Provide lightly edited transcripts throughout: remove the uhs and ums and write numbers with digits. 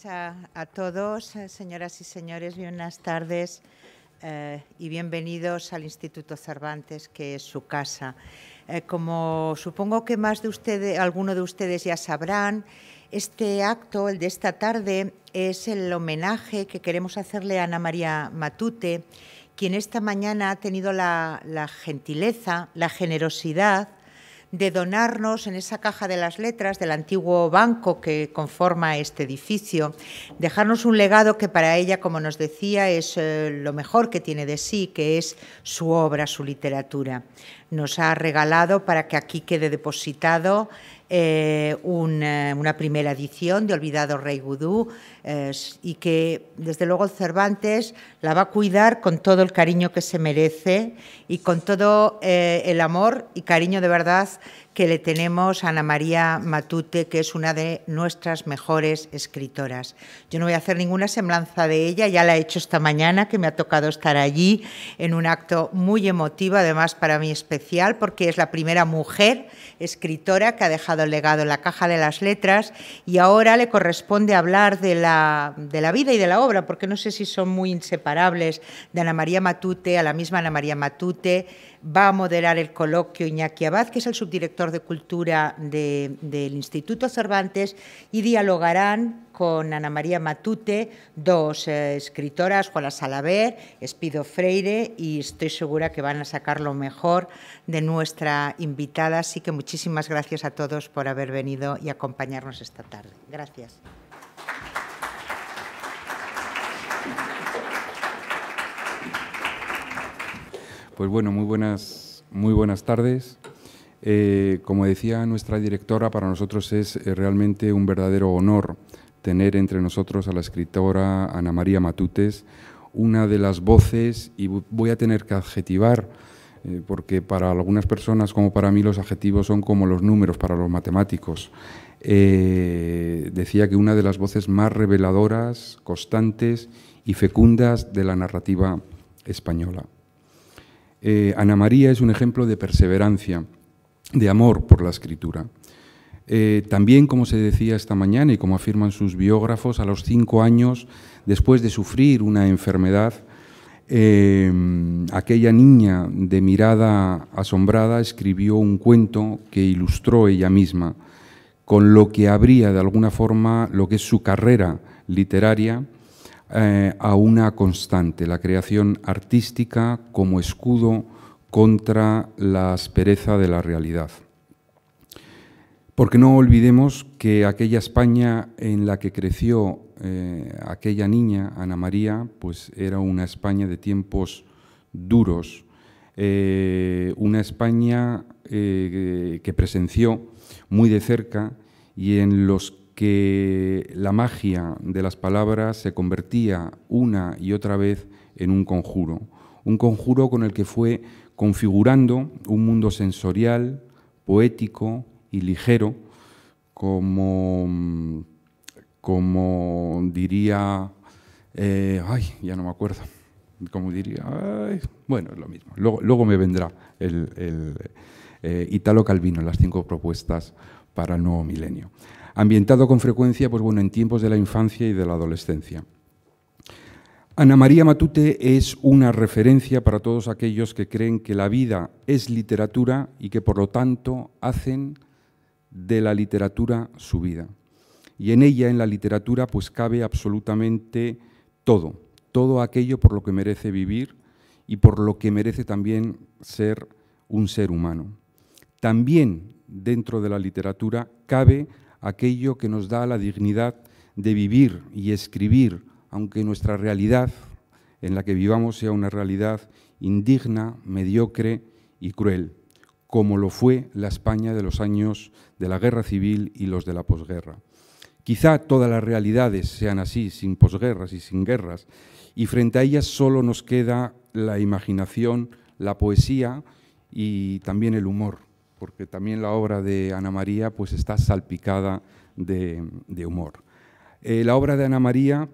a todos, señoras y señores, buenas tardes y bienvenidos al Instituto Cervantes, que es su casa. Como supongo que más de ustedes, alguno de ustedes ya sabrán, este acto, el de esta tarde, es el homenaje que queremos hacerle a Ana María Matute, quien esta mañana ha tenido la gentileza, la generosidad de donarnos en esa caja de las letras del antiguo banco que conforma este edificio, dejarnos un legado que para ella, como nos decía, es lo mejor que tiene de sí, que es su obra, su literatura. Nos ha regalado para que aquí quede depositado una primera edición de Olvidado Rey Vudú y que, desde luego, Cervantes la va a cuidar con todo el cariño que se merece y con todo el amor y cariño de verdad que le tenemos a Ana María Matute, que es una de nuestras mejores escritoras. Yo no voy a hacer ninguna semblanza de ella, ya la he hecho esta mañana, que me ha tocado estar allí en un acto muy emotivo, además para mí especial, porque es la primera mujer escritora que ha dejado el legado en la caja de las letras y ahora le corresponde hablar de la vida y de la obra, porque no sé si son muy inseparables, de Ana María Matute. A la misma Ana María Matute va a moderar el coloquio Iñaki Abad, que es el subdirector de Cultura del Instituto Cervantes, y dialogarán con Ana María Matute dos escritoras, Juana Salaver, Espido Freire, y estoy segura que van a sacar lo mejor de nuestra invitada. Así que muchísimas gracias a todos por haber venido y acompañarnos esta tarde. Gracias. Pues bueno, muy buenas tardes. Como decía nuestra directora, para nosotros es realmente un verdadero honor tener entre nosotros a la escritora Ana María Matutes, una de las voces, y voy a tener que adjetivar, porque para algunas personas como para mí los adjetivos son como los números para los matemáticos. Decía que una de las voces más reveladoras, constantes y fecundas de la narrativa española. Ana María es un ejemplo de perseverancia, de amor por la escritura. También, como se decía esta mañana y como afirman sus biógrafos, a los 5 años, después de sufrir una enfermedad, aquella niña de mirada asombrada escribió un cuento que ilustró ella misma, con lo que abría de alguna forma lo que es su carrera literaria a una constante, la creación artística como escudo contra la aspereza de la realidad. Porque no olvidemos que aquella España en la que creció aquella niña, Ana María, pues era una España de tiempos duros, una España que presenció muy de cerca y en los que la magia de las palabras se convertía una y otra vez en un conjuro con el que fue configurando un mundo sensorial, poético y ligero, como diría, ya no me acuerdo, como diría, bueno, es lo mismo, luego me vendrá Italo Calvino, las 5 propuestas para el nuevo milenio. Ambientado con frecuencia, pues bueno, en tiempos de la infancia y de la adolescencia. Ana María Matute es una referencia para todos aquellos que creen que la vida es literatura y que, por lo tanto, hacen de la literatura su vida. Y en ella, en la literatura, pues cabe absolutamente todo aquello por lo que merece vivir y por lo que merece también ser un ser humano. También dentro de la literatura cabe aquello que nos da la dignidad de vivir y escribir, aunque nuestra realidad en la que vivamos sea una realidad indigna, mediocre y cruel, como lo fue la España de los años de la Guerra Civil y los de la posguerra. Quizá todas las realidades sean así, sin posguerras y sin guerras, y frente a ellas solo nos queda la imaginación, la poesía y también el humor, porque también la obra de Ana María pues está salpicada de humor. La obra de Ana María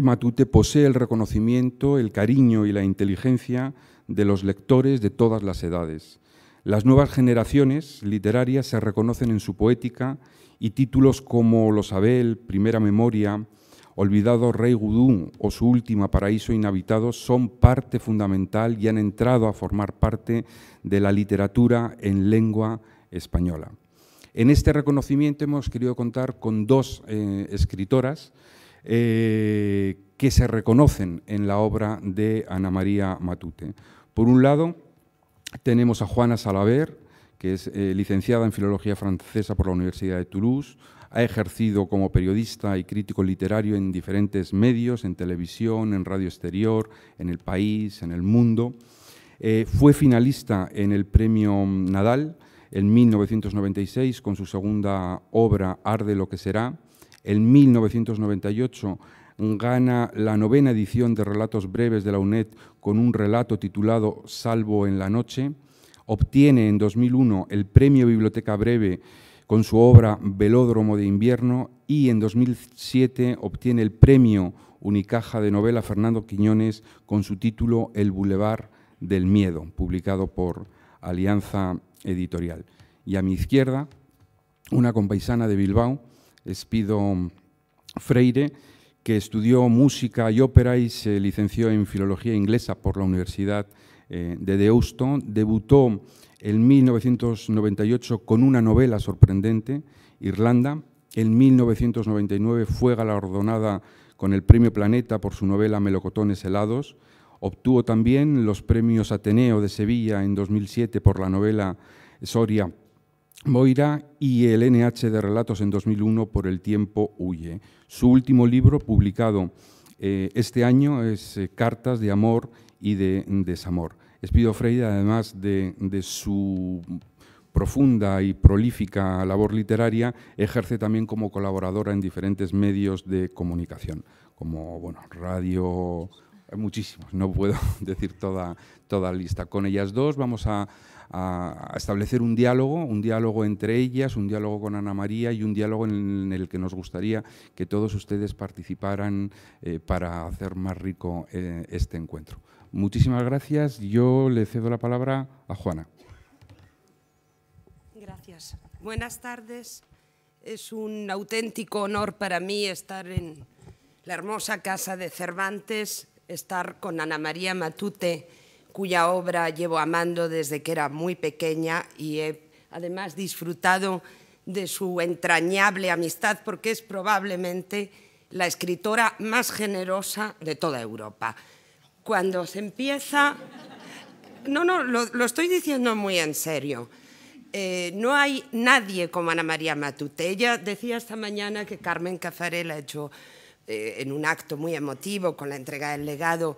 Matute posee el reconocimiento, el cariño y la inteligencia de los lectores de todas las edades. Las nuevas generaciones literarias se reconocen en su poética y títulos como Los Abel, Primera Memoria, Olvidado Rey Gudú o Su última Paraíso inhabitado son parte fundamental y han entrado a formar parte de la literatura en lengua española. En este reconocimiento hemos querido contar con dos escritoras que se reconocen en la obra de Ana María Matute. Por un lado, tenemos a Juana Salaver, que es licenciada en Filología Francesa por la Universidad de Toulouse, ha ejercido como periodista y crítico literario en diferentes medios, en televisión, en Radio Exterior, en El País, en El Mundo. Fue finalista en el Premio Nadal en 1996 con su segunda obra Arde lo que será. En 1998 gana la 9ª edición de Relatos Breves de la UNED con un relato titulado Salvo en la noche. Obtiene en 2001 el Premio Biblioteca Breve con su obra Velódromo de invierno y en 2007 obtiene el Premio Unicaja de novela Fernando Quiñones con su título El Boulevard del Miedo, publicado por Alianza Editorial. Y a mi izquierda, una compaisana de Bilbao, Espido Freire, que estudió música y ópera y se licenció en Filología Inglesa por la Universidad de Deusto. Debutó en 1998 con una novela sorprendente, Irlanda. En 1999 fue galardonada con el Premio Planeta por su novela Melocotones helados. Obtuvo también los premios Ateneo de Sevilla en 2007 por la novela Soria Moira y el NH de Relatos en 2001 por El tiempo huye. Su último libro, publicado este año, es Cartas de amor y de desamor. Espido Freire, además de su profunda y prolífica labor literaria, ejerce también como colaboradora en diferentes medios de comunicación, como radio, muchísimos, no puedo decir toda la lista. Con ellas dos vamos a establecer un diálogo entre ellas, un diálogo con Ana María y un diálogo en el que nos gustaría que todos ustedes participaran para hacer más rico este encuentro. Muchísimas gracias. Yo le cedo la palabra a Juana. Gracias. Buenas tardes. Es un auténtico honor para mí estar en la hermosa casa de Cervantes, estar con Ana María Matute, cuya obra llevo amando desde que era muy pequeña y he además disfrutado de su entrañable amistad porque es probablemente la escritora más generosa de toda Europa. Cuando se empieza... lo estoy diciendo muy en serio. No hay nadie como Ana María Matute. Ella decía esta mañana que Carmen Caffarel ha hecho en un acto muy emotivo con la entrega del legado,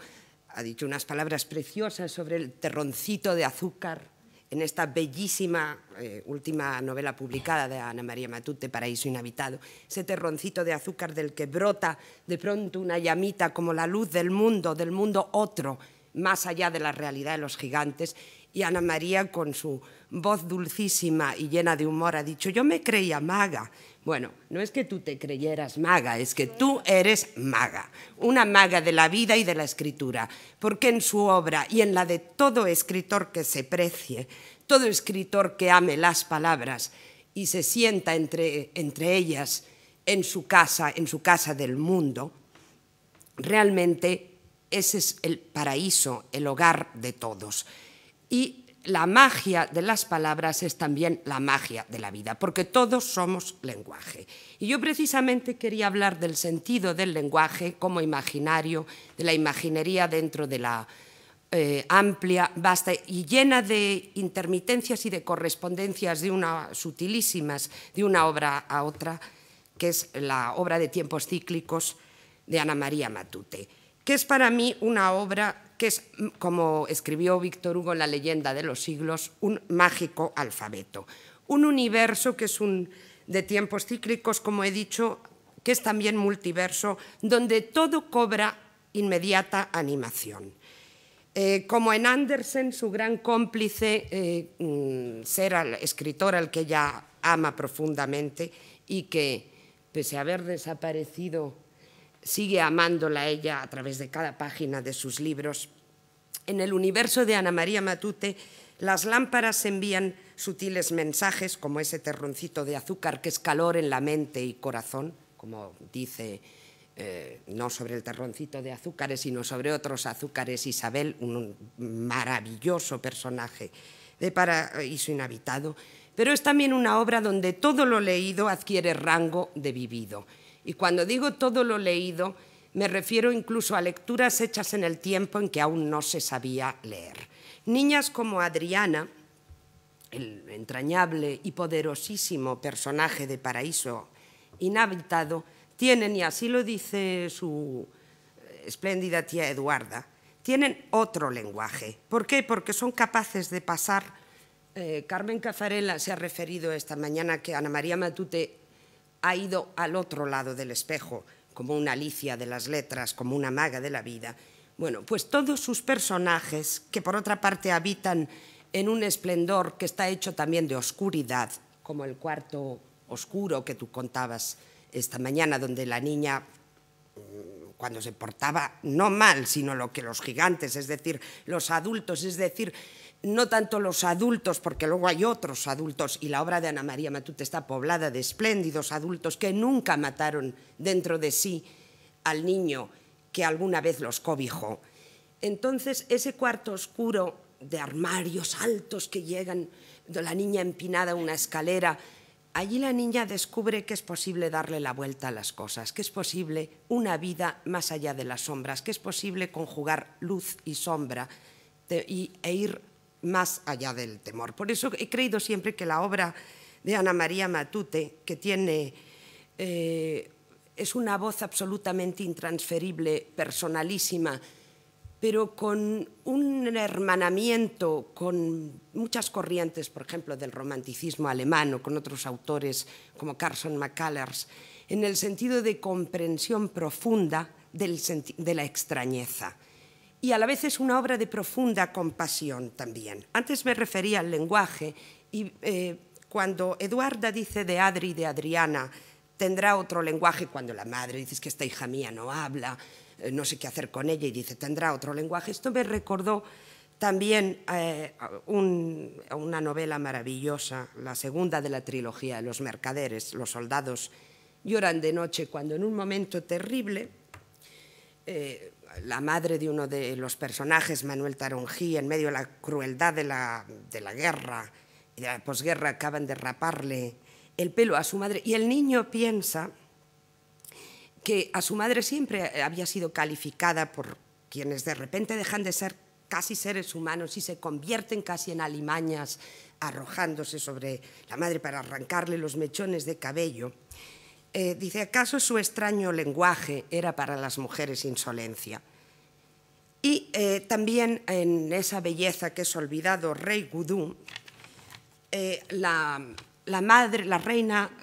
ha dicho unas palabras preciosas sobre el terroncito de azúcar en esta bellísima última novela publicada de Ana María Matute, Paraíso inhabitado. Ese terroncito de azúcar del que brota de pronto una llamita como la luz del mundo otro, más allá de la realidad de los gigantes. Y Ana María, con su voz dulcísima y llena de humor, ha dicho: yo me creía maga. Bueno, no es que tú te creyeras maga, es que tú eres maga, una maga de la vida y de la escritura, porque en su obra y en la de todo escritor que se precie, todo escritor que ame las palabras y se sienta entre ellas en su casa del mundo, realmente ese es el paraíso, el hogar de todos. Y la magia de las palabras es también la magia de la vida, porque todos somos lenguaje. Y yo precisamente quería hablar del sentido del lenguaje como imaginario, de la imaginería dentro de la amplia, vasta y llena de intermitencias y de correspondencias sutilísimas de una obra a otra, que es la obra de Tiempos cíclicos de Ana María Matute, que es para mí una obra que es, como escribió Víctor Hugo en La leyenda de los siglos, un mágico alfabeto. Un universo que es de tiempos cíclicos, como he dicho, que es también multiverso, donde todo cobra inmediata animación. Como en Andersen, su gran cómplice, ser el escritor al que ella ama profundamente y que, pese a haber desaparecido, sigue amándola a ella a través de cada página de sus libros. En el universo de Ana María Matute, las lámparas envían sutiles mensajes, como ese terroncito de azúcar que es calor en la mente y corazón, como dice no sobre el terroncito de azúcares, sino sobre otros azúcares, Isabel, un maravilloso personaje de Paraíso Inhabitado, pero es también una obra donde todo lo leído adquiere rango de vivido. Y cuando digo todo lo leído, me refiero incluso a lecturas hechas en el tiempo en que aún no se sabía leer. Niñas como Adriana, el entrañable y poderosísimo personaje de Paraíso Inhabitado, tienen, y así lo dice su espléndida tía Eduarda, tienen otro lenguaje. ¿Por qué? Porque son capaces de pasar. Carmen Cazarella se ha referido esta mañana que Ana María Matute ha ido al otro lado del espejo, como una Alicia de las letras, como una maga de la vida. Bueno, pues todos sus personajes, que por otra parte habitan en un esplendor que está hecho también de oscuridad, como el cuarto oscuro que tú contabas esta mañana, donde la niña, cuando se portaba no mal, sino lo que los gigantes, es decir, los adultos, es decir, no tanto los adultos, porque luego hay otros adultos, y la obra de Ana María Matute está poblada de espléndidos adultos que nunca mataron dentro de sí al niño que alguna vez los cobijó. Entonces, ese cuarto oscuro de armarios altos que llegan, de la niña empinada a una escalera, allí la niña descubre que es posible darle la vuelta a las cosas, que es posible una vida más allá de las sombras, que es posible conjugar luz y sombra e ir más allá del temor. Por eso he creído siempre que la obra de Ana María Matute, que tiene, es una voz absolutamente intransferible, personalísima, pero con un hermanamiento con muchas corrientes, por ejemplo, del romanticismo alemán o con otros autores como Carson McCullers, en el sentido de comprensión profunda de la extrañeza. Y a la vez es una obra de profunda compasión también. Antes me refería al lenguaje y cuando Eduarda dice de Adri y de Adriana, tendrá otro lenguaje, cuando la madre dice que esta hija mía no habla, no sé qué hacer con ella, y dice, tendrá otro lenguaje. Esto me recordó también una novela maravillosa, la segunda de la trilogía de Los Mercaderes, Los soldados lloran de noche, cuando en un momento terrible la madre de uno de los personajes, Manuel Taronjí, en medio de la crueldad de la guerra y de la posguerra, acaban de raparle el pelo a su madre, y el niño piensa que a su madre siempre había sido calificada por quienes de repente dejan de ser casi seres humanos y se convierten casi en alimañas, arrojándose sobre la madre para arrancarle los mechones de cabello. Dice, ¿acaso su extraño lenguaje era para las mujeres insolencia? Y también en esa belleza que es olvidado, Rey Gudú, la reina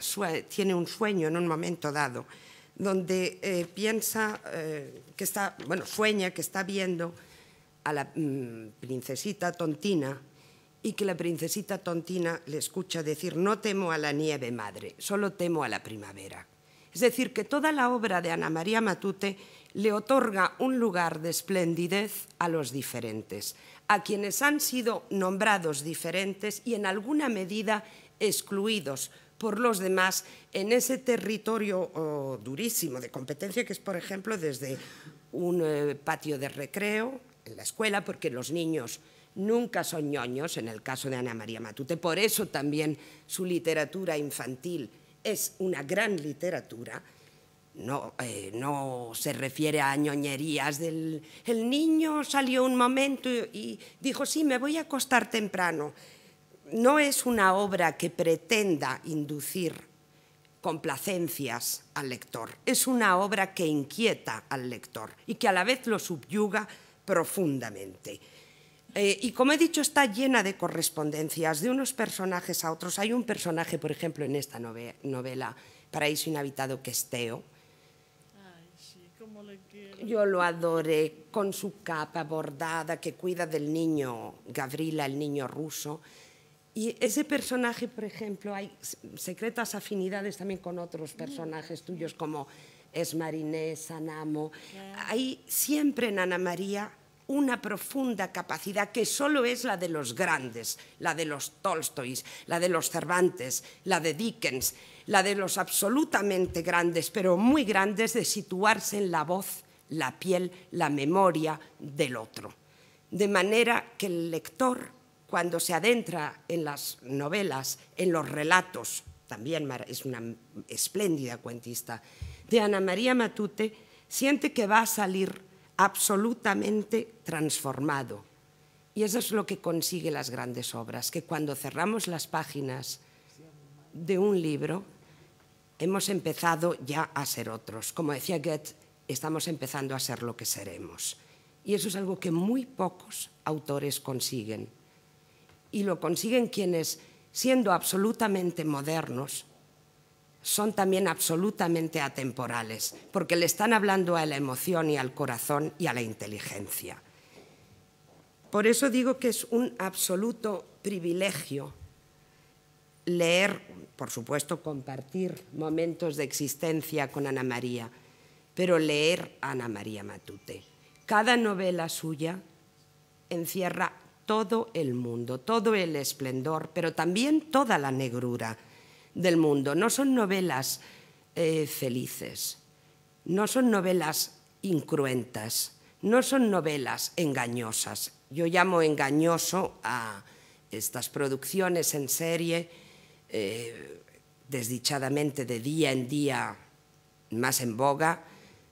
tiene un sueño en un momento dado, donde piensa que está, bueno, sueña que está viendo a la princesita Tontina y que la princesita Tontina le escucha decir, no temo a la nieve, madre, solo temo a la primavera. Es decir, que toda la obra de Ana María Matute le otorga un lugar de esplendidez a los diferentes, a quienes han sido nombrados diferentes y en alguna medida excluidos por los demás en ese territorio durísimo de competencia que es, por ejemplo, desde un patio de recreo en la escuela, porque los niños nunca son ñoños, en el caso de Ana María Matute. Por eso también su literatura infantil es una gran literatura. No se refiere a ñoñerías del... El niño salió un momento y dijo, sí, me voy a acostar temprano. No es una obra que pretenda inducir complacencias al lector. Es una obra que inquieta al lector y que a la vez lo subyuga profundamente. Y como he dicho, está llena de correspondencias de unos personajes a otros. Hay un personaje, por ejemplo, en esta novela, Paraíso Inhabitado, que es Teo. Ay, sí, cómo le quiero. Yo lo adoré, con su capa bordada, que cuida del niño Gavrila, el niño ruso. Y ese personaje, por ejemplo, hay secretas afinidades también con otros personajes tuyos, como Esmarinés, Sanamo. Hay siempre en Ana María una profunda capacidad que solo es la de los grandes, la de los Tolstois, la de los Cervantes, la de Dickens, la de los absolutamente grandes, pero muy grandes, de situarse en la voz, la piel, la memoria del otro. De manera que el lector, cuando se adentra en las novelas, en los relatos, también es una espléndida cuentista, de Ana María Matute, siente que va a salir absolutamente transformado. Y eso es lo que consigue las grandes obras, que cuando cerramos las páginas de un libro, hemos empezado ya a ser otros. Como decía Goethe, estamos empezando a ser lo que seremos. Y eso es algo que muy pocos autores consiguen. Y lo consiguen quienes, siendo absolutamente modernos, son también absolutamente atemporales, porque le están hablando a la emoción y al corazón y a la inteligencia. Por eso digo que es un absoluto privilegio leer, por supuesto, compartir momentos de existencia con Ana María, pero leer a Ana María Matute. Cada novela suya encierra todo el mundo, todo el esplendor, pero también toda la negrura del mundo. No son novelas felices, no son novelas incruentas, no son novelas engañosas. Yo llamo engañoso a estas producciones en serie, desdichadamente de día en día más en boga,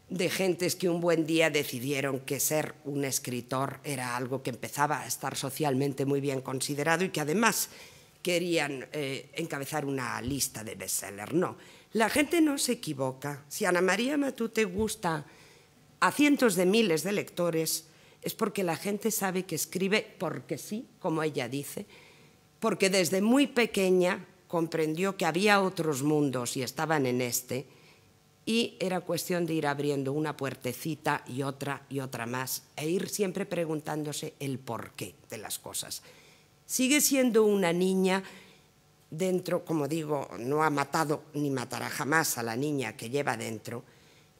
de gentes que un buen día decidieron que ser un escritor era algo que empezaba a estar socialmente muy bien considerado y que además querían encabezar una lista de bestsellers. No, la gente no se equivoca. Si Ana María Matute gusta a cientos de miles de lectores, es porque la gente sabe que escribe porque sí, como ella dice, porque desde muy pequeña comprendió que había otros mundos y estaban en este, y era cuestión de ir abriendo una puertecita y otra más, e ir siempre preguntándose el porqué de las cosas. Sigue siendo una niña dentro, como digo, no ha matado ni matará jamás a la niña que lleva dentro,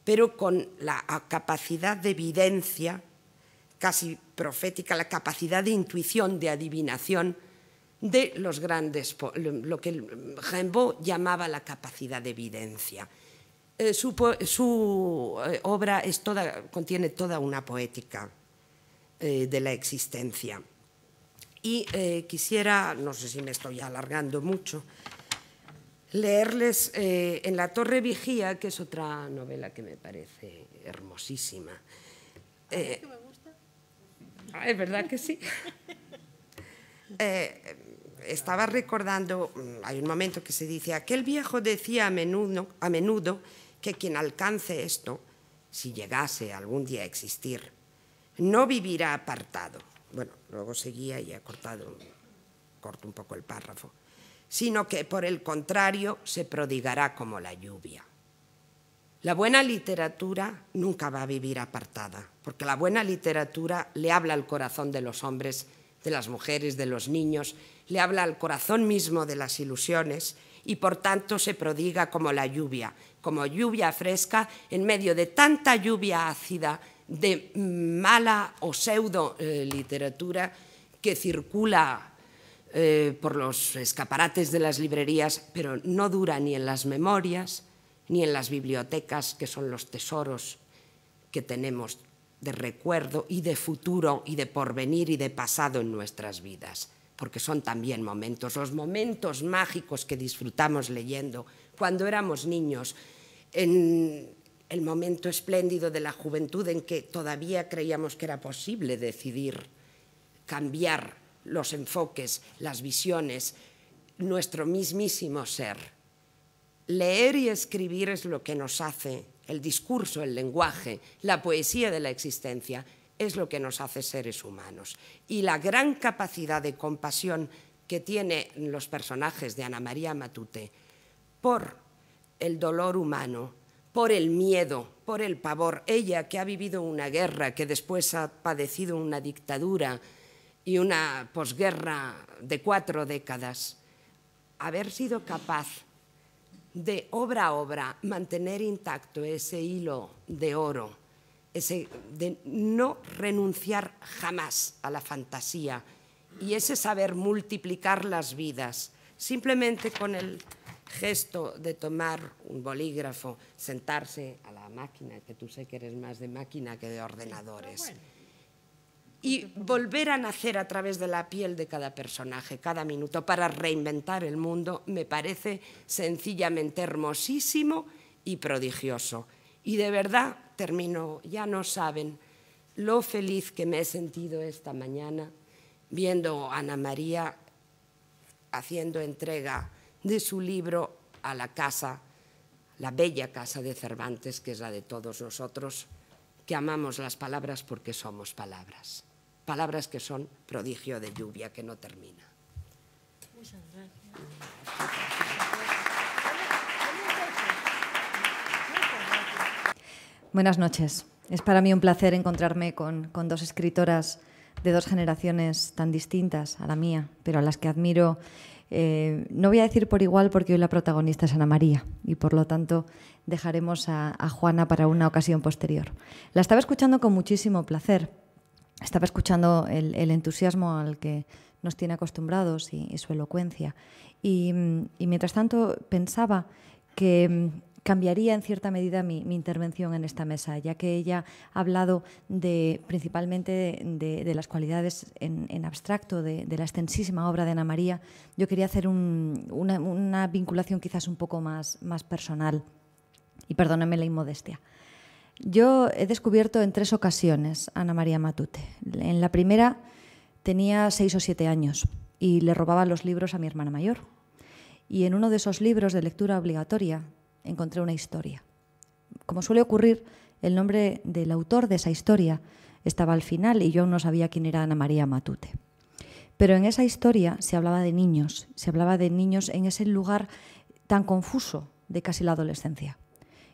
pero con la capacidad de evidencia casi profética, la capacidad de intuición, de adivinación de los grandes, lo que Rimbaud llamaba la capacidad de evidencia. Su obra contiene toda una poética de la existencia. Y quisiera, no sé si me estoy alargando mucho, leerles En la Torre Vigía, que es otra novela que me parece hermosísima. ¿Es que me gusta? ¿Es verdad que sí? Estaba recordando, hay un momento que se dice, aquel viejo decía a menudo que quien alcance esto, si llegase algún día a existir, no vivirá apartado. Bueno, luego seguía y corto un poco el párrafo, sino que por el contrario se prodigará como la lluvia. La buena literatura nunca va a vivir apartada, porque la buena literatura le habla al corazón de los hombres, de las mujeres, de los niños, le habla al corazón mismo de las ilusiones y por tanto se prodiga como la lluvia, como lluvia fresca en medio de tanta lluvia ácida, de mala o pseudo literatura que circula por los escaparates de las librerías, pero no dura ni en las memorias ni en las bibliotecas, que son los tesoros que tenemos de recuerdo y de futuro y de porvenir y de pasado en nuestras vidas, porque son también momentos, los momentos mágicos que disfrutamos leyendo cuando éramos niños, en el momento espléndido de la juventud en que todavía creíamos que era posible decidir, cambiar los enfoques, las visiones, nuestro mismísimo ser. Leer y escribir es lo que nos hace, el discurso, el lenguaje, la poesía de la existencia, es lo que nos hace seres humanos. Y la gran capacidad de compasión que tienen los personajes de Ana María Matute por el dolor humano, por el miedo, por el pavor. Ella, que ha vivido una guerra, que después ha padecido una dictadura y una posguerra de 4 décadas, haber sido capaz de obra a obra mantener intacto ese hilo de oro ese de no renunciar jamás a la fantasía y ese saber multiplicar las vidas, simplemente con el gesto de tomar un bolígrafo, sentarse a la máquina, que tú sé que eres más de máquina que de ordenadores, y volver a nacer a través de la piel de cada personaje, cada minuto, para reinventar el mundo, me parece sencillamente hermosísimo y prodigioso. Y de verdad, termino, ya no saben lo feliz que me he sentido esta mañana viendo a Ana María haciendo entrega de su libro a la casa, la bella casa de Cervantes, que es la de todos nosotros, que amamos las palabras porque somos palabras. Palabras que son prodigio de lluvia que no termina. Muchas gracias. Buenas noches. Es para mí un placer encontrarme con dos escritoras de dos generaciones tan distintas a la mía, pero a las que admiro, no voy a decir por igual porque hoy la protagonista es Ana María y por lo tanto dejaremos a Juana para una ocasión posterior. La estaba escuchando con muchísimo placer, estaba escuchando el entusiasmo al que nos tiene acostumbrados y su elocuencia y mientras tanto pensaba que cambiaría en cierta medida mi intervención en esta mesa, ya que ella ha hablado principalmente de las cualidades en abstracto de la extensísima obra de Ana María. Yo quería hacer una vinculación quizás un poco más personal, y perdónenme la inmodestia. Yo he descubierto en 3 ocasiones a Ana María Matute. En la primera tenía 6 o 7 años y le robaba los libros a mi hermana mayor. Y en uno de esos libros de lectura obligatoria encontré una historia. Como suele ocurrir, el nombre del autor de esa historia estaba al final y yo aún no sabía quién era Ana María Matute. Pero en esa historia se hablaba de niños en ese lugar tan confuso de casi la adolescencia.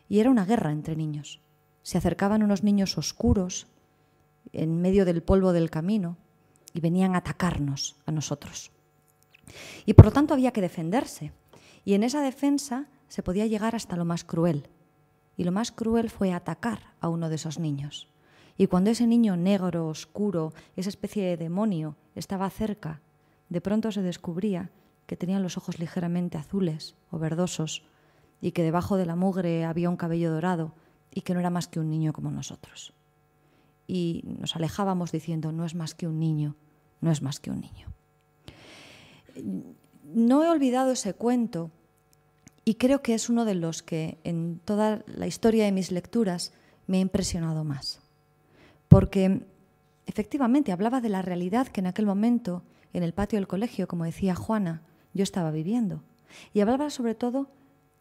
Y era una guerra entre niños. Se acercaban unos niños oscuros en medio del polvo del camino y venían a atacarnos a nosotros. Y por lo tanto había que defenderse. Y en esa defensa se podía llegar hasta lo más cruel. Y lo más cruel fue atacar a uno de esos niños. Y cuando ese niño negro, oscuro, esa especie de demonio, estaba cerca, de pronto se descubría que tenía los ojos ligeramente azules o verdosos y que debajo de la mugre había un cabello dorado y que no era más que un niño como nosotros. Y nos alejábamos diciendo, no es más que un niño, no es más que un niño. No he olvidado ese cuento y creo que es uno de los que en toda la historia de mis lecturas me ha impresionado más. Porque efectivamente hablaba de la realidad que en aquel momento, en el patio del colegio, como decía Juana, yo estaba viviendo. Y hablaba sobre todo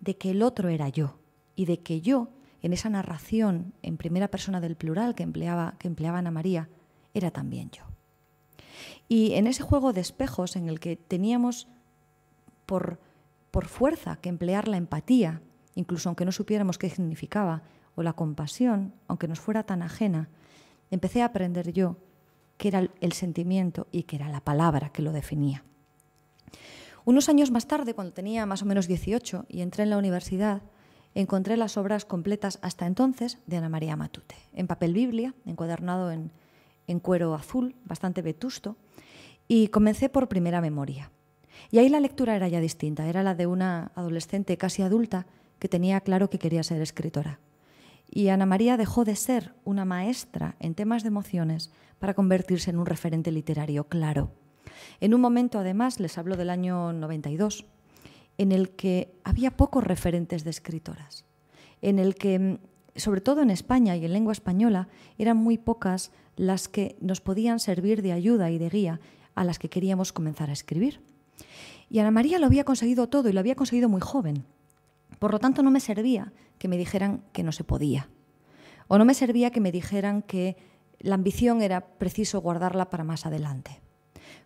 de que el otro era yo y de que yo, en esa narración en primera persona del plural que empleaba Ana María, era también yo. Y en ese juego de espejos en el que teníamos por fuerza que emplear la empatía, incluso aunque no supiéramos qué significaba, o la compasión, aunque nos fuera tan ajena, empecé a aprender yo qué era el sentimiento y qué era la palabra que lo definía. Unos años más tarde, cuando tenía más o menos 18 y entré en la universidad, encontré las obras completas hasta entonces de Ana María Matute, en papel biblia, encuadernado en cuero azul, bastante vetusto, y comencé por primera memoria. Y ahí la lectura era ya distinta, era la de una adolescente casi adulta que tenía claro que quería ser escritora. Y Ana María dejó de ser una maestra en temas de emociones para convertirse en un referente literario claro. En un momento, además, les hablo del año 92, en el que había pocos referentes de escritoras, en el que, sobre todo en España y en lengua española, eran muy pocas las que nos podían servir de ayuda y de guía a las que queríamos comenzar a escribir. Y Ana María lo había conseguido todo y lo había conseguido muy joven. Por lo tanto, no me servía que me dijeran que no se podía. O no me servía que me dijeran que la ambición era preciso guardarla para más adelante.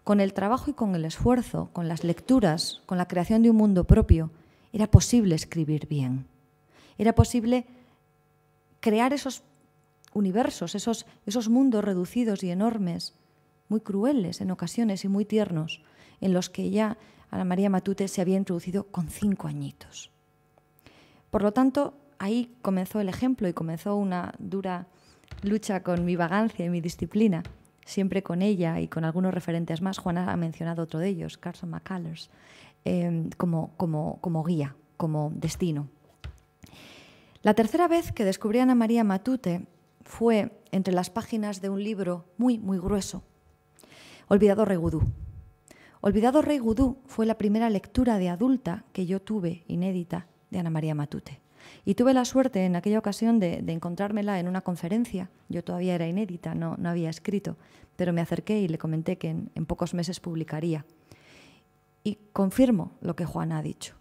Con el trabajo y con el esfuerzo, con las lecturas, con la creación de un mundo propio, era posible escribir bien. Era posible crear esos universos, esos mundos reducidos y enormes, muy crueles en ocasiones y muy tiernos, en los que ya Ana María Matute se había introducido con 5 añitos. Por lo tanto, ahí comenzó el ejemplo y comenzó una dura lucha con mi vagancia y mi disciplina, siempre con ella y con algunos referentes más. Juana ha mencionado otro de ellos, Carson McCullers, como guía, como destino. La tercera vez que descubrí a Ana María Matute fue entre las páginas de un libro muy, muy grueso, Olvidado Rey Gudú. Olvidado Rey Gudú fue la primera lectura de adulta que yo tuve, inédita, de Ana María Matute. Y tuve la suerte en aquella ocasión de encontrármela en una conferencia. Yo todavía era inédita, no había escrito, pero me acerqué y le comenté que en pocos meses publicaría. Y confirmo lo que Juana ha dicho.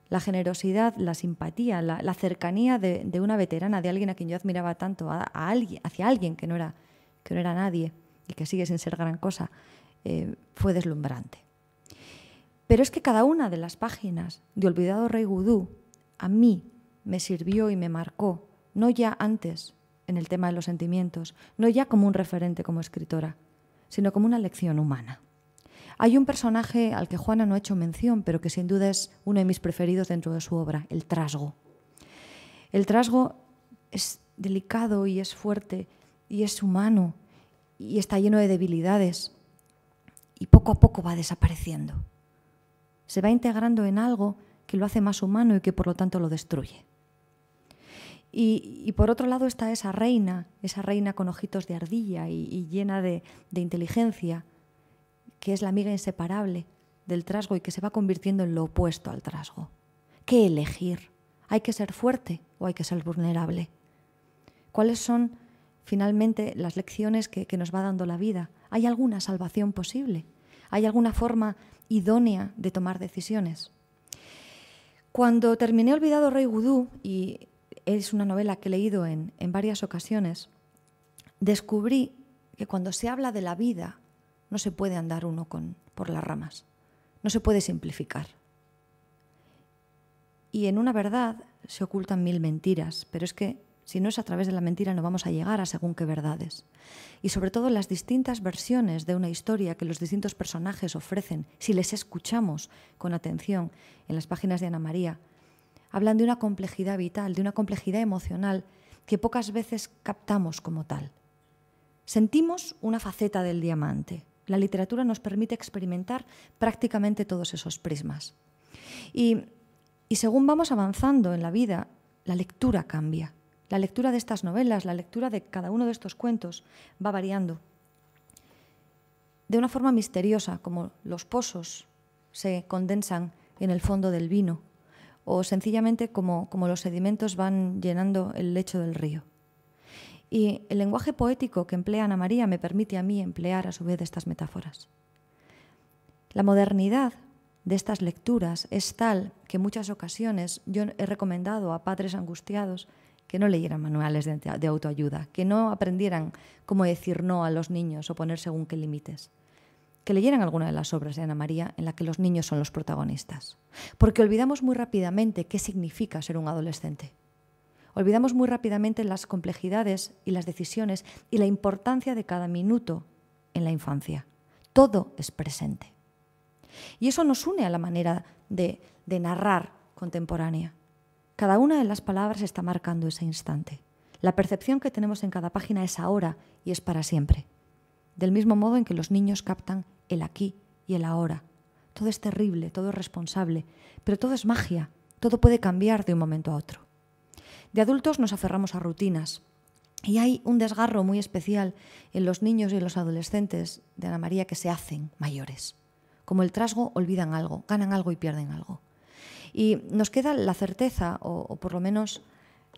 La generosidad, la simpatía, la cercanía de una veterana, de alguien a quien yo admiraba tanto, hacia alguien que no era nadie y que sigue sin ser gran cosa, fue deslumbrante. Pero es que cada una de las páginas de Olvidado Rey Gudú a mí me sirvió y me marcó, no ya antes en el tema de los sentimientos, no ya como un referente como escritora, sino como una lección humana. Hay un personaje al que Juana no ha hecho mención, pero que sin duda es uno de mis preferidos dentro de su obra, el trasgo. El trasgo es delicado y es fuerte y es humano y está lleno de debilidades y poco a poco va desapareciendo. Se va integrando en algo que lo hace más humano y que por lo tanto lo destruye. Y por otro lado está esa reina con ojitos de ardilla y llena de inteligencia, que es la amiga inseparable del trasgo y que se va convirtiendo en lo opuesto al trasgo. ¿Qué elegir? ¿Hay que ser fuerte o hay que ser vulnerable? ¿Cuáles son finalmente las lecciones que nos va dando la vida? ¿Hay alguna salvación posible? ¿Hay alguna forma idónea de tomar decisiones? Cuando terminé Olvidado Rey Gudú, y es una novela que he leído en varias ocasiones, descubrí que cuando se habla de la vida no se puede andar uno por las ramas, no se puede simplificar. Y en una verdad se ocultan 1000 mentiras, pero es que si no es a través de la mentira no vamos a llegar a según qué verdades. Y sobre todo las distintas versiones de una historia que los distintos personajes ofrecen, si les escuchamos con atención en las páginas de Ana María, hablan de una complejidad vital, de una complejidad emocional que pocas veces captamos como tal. Sentimos una faceta del diamante. La literatura nos permite experimentar prácticamente todos esos prismas. Y según vamos avanzando en la vida, la lectura cambia. La lectura de estas novelas, la lectura de cada uno de estos cuentos va variando. De una forma misteriosa, como los pozos se condensan en el fondo del vino, o sencillamente como los sedimentos van llenando el lecho del río. Y el lenguaje poético que emplea Ana María me permite a mí emplear a su vez estas metáforas. La modernidad de estas lecturas es tal que en muchas ocasiones yo he recomendado a padres angustiados que no leyeran manuales de autoayuda, que no aprendieran cómo decir no a los niños o poner según qué límites, que leyeran alguna de las obras de Ana María en la que los niños son los protagonistas. Porque olvidamos muy rápidamente qué significa ser un adolescente. Olvidamos muy rápidamente las complejidades y las decisiones y la importancia de cada minuto en la infancia. Todo es presente. Y eso nos une a la manera de narrar contemporánea. Cada una de las palabras está marcando ese instante. La percepción que tenemos en cada página es ahora y es para siempre. Del mismo modo en que los niños captan el aquí y el ahora. Todo es terrible, todo es responsable, pero todo es magia. Todo puede cambiar de un momento a otro. De adultos nos aferramos a rutinas y hay un desgarro muy especial en los niños y en los adolescentes de Ana María que se hacen mayores. Como el trasgo, olvidan algo, ganan algo y pierden algo. Y nos queda la certeza, o por lo menos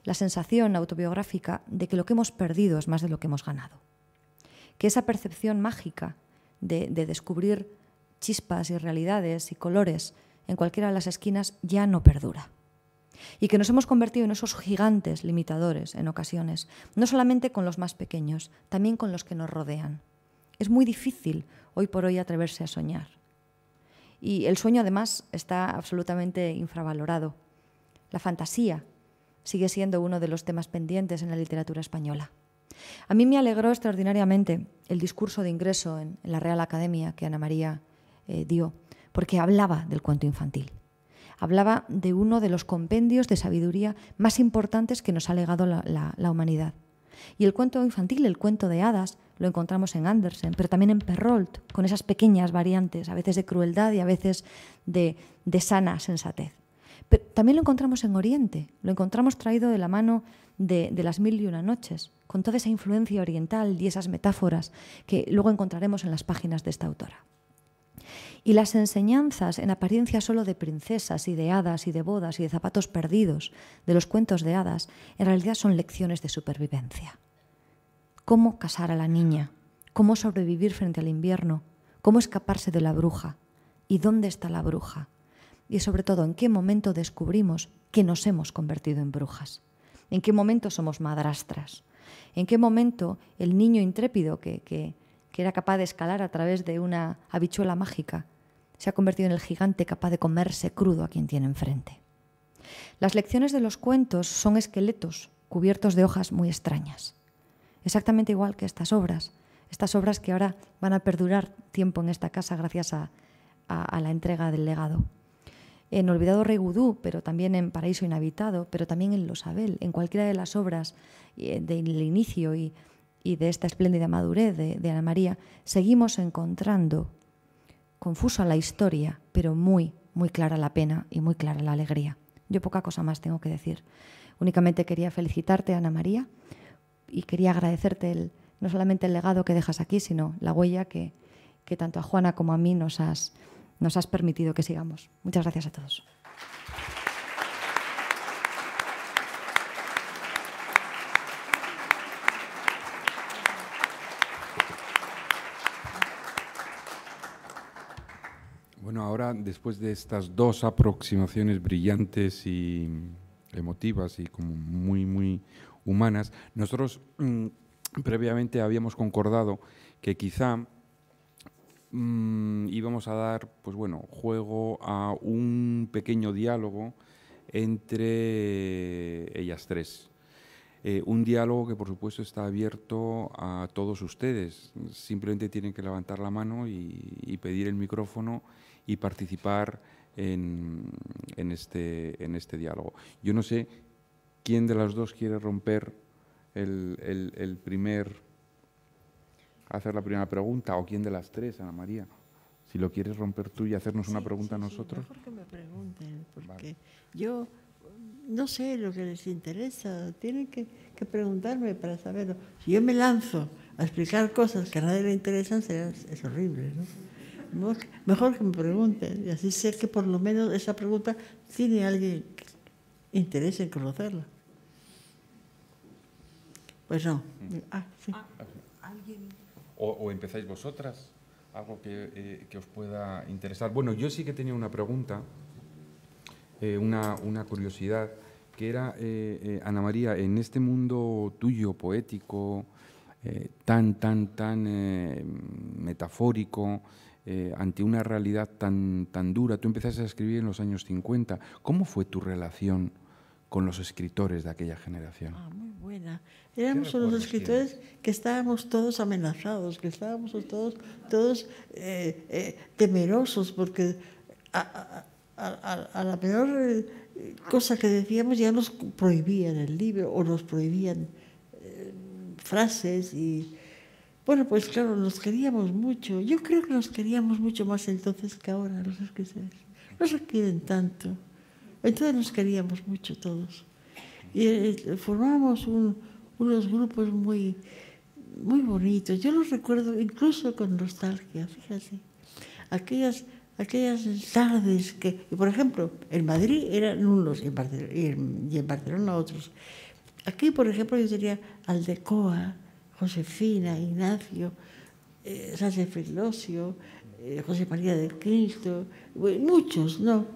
la sensación autobiográfica, de que lo que hemos perdido es más de lo que hemos ganado. Que esa percepción mágica de descubrir chispas y realidades y colores en cualquiera de las esquinas ya no perdura. Y que nos hemos convertido en esos gigantes limitadores en ocasiones, no solamente con los más pequeños, también con los que nos rodean. Es muy difícil hoy por hoy atreverse a soñar. Y el sueño, además, está absolutamente infravalorado. La fantasía sigue siendo uno de los temas pendientes en la literatura española. A mí me alegró extraordinariamente el discurso de ingreso en la Real Academia que Ana María dio, porque hablaba del cuento infantil. Hablaba de uno de los compendios de sabiduría más importantes que nos ha legado la humanidad. Y el cuento infantil, el cuento de hadas, lo encontramos en Andersen, pero también en Perrault, con esas pequeñas variantes, a veces de crueldad y a veces de sana sensatez. Pero también lo encontramos en Oriente, lo encontramos traído de la mano de las 1001 noches, con toda esa influencia oriental y esas metáforas que luego encontraremos en las páginas de esta autora. Y las enseñanzas, en apariencia solo de princesas y de hadas y de bodas y de zapatos perdidos, de los cuentos de hadas, en realidad son lecciones de supervivencia. Cómo casar a la niña, cómo sobrevivir frente al invierno, cómo escaparse de la bruja y dónde está la bruja. Y sobre todo, en qué momento descubrimos que nos hemos convertido en brujas. En qué momento somos madrastras. En qué momento el niño intrépido que era capaz de escalar a través de una habichuela mágica se ha convertido en el gigante capaz de comerse crudo a quien tiene enfrente. Las lecciones de los cuentos son esqueletos cubiertos de hojas muy extrañas. Exactamente igual que estas obras que ahora van a perdurar tiempo en esta casa gracias a la entrega del legado. En Olvidado Rey Gudú, pero también en Paraíso Inhabitado, pero también en Los Abel, en cualquiera de las obras del inicio y de esta espléndida madurez de Ana María, seguimos encontrando confusa la historia, pero muy, muy clara la pena y muy clara la alegría. Yo poca cosa más tengo que decir. Únicamente quería felicitarte, Ana María, y quería agradecerte no solamente el legado que dejas aquí, sino la huella que tanto a Juana como a mí nos has permitido que sigamos. Muchas gracias a todos. Bueno, ahora, después de estas dos aproximaciones brillantes y emotivas y como muy, muy humanas, nosotros previamente habíamos concordado que quizá íbamos a dar, pues bueno, juego a un pequeño diálogo entre ellas tres. Un diálogo que, por supuesto, está abierto a todos ustedes. Simplemente tienen que levantar la mano y pedir el micrófono y participar en este diálogo. Yo no sé quién de las dos quiere romper hacer la primera pregunta, o quién de las tres, Ana María. Si lo quieres romper tú y hacernos una pregunta a nosotros. Mejor que me pregunten, porque yo no sé lo que les interesa. Tienen que preguntarme para saberlo. Si yo me lanzo a explicar cosas que a nadie le interesan, es horrible, ¿no? Mejor que me pregunten, y así sé que por lo menos esa pregunta tiene alguien que interés en conocerla. Pues no. Sí. ¿Alguien? O empezáis vosotras, algo que os pueda interesar. Bueno, yo sí que tenía una pregunta, una curiosidad, que era, Ana María, en este mundo tuyo poético, tan metafórico, ante una realidad tan dura, tú empezaste a escribir en los años 50. ¿Cómo fue tu relación con los escritores de aquella generación? Muy buena. Éramos unos escritores que estábamos todos amenazados, que estábamos todos temerosos, porque a la menor cosa que decíamos ya nos prohibían el libro o nos prohibían frases y... Bueno, pues claro, nos queríamos mucho. Yo creo que nos queríamos mucho más entonces que ahora los escritores. No se quieren tanto. Entonces nos queríamos mucho todos. Y formábamos unos grupos muy, muy bonitos. Yo los recuerdo incluso con nostalgia, fíjate. Aquellas tardes que, por ejemplo, en Madrid eran unos y en Barcelona otros. Aquí, por ejemplo, yo tenía Aldecoa, Josefina, Ignacio, Sánchez Filosio, José María del Cristo, muchos, ¿no?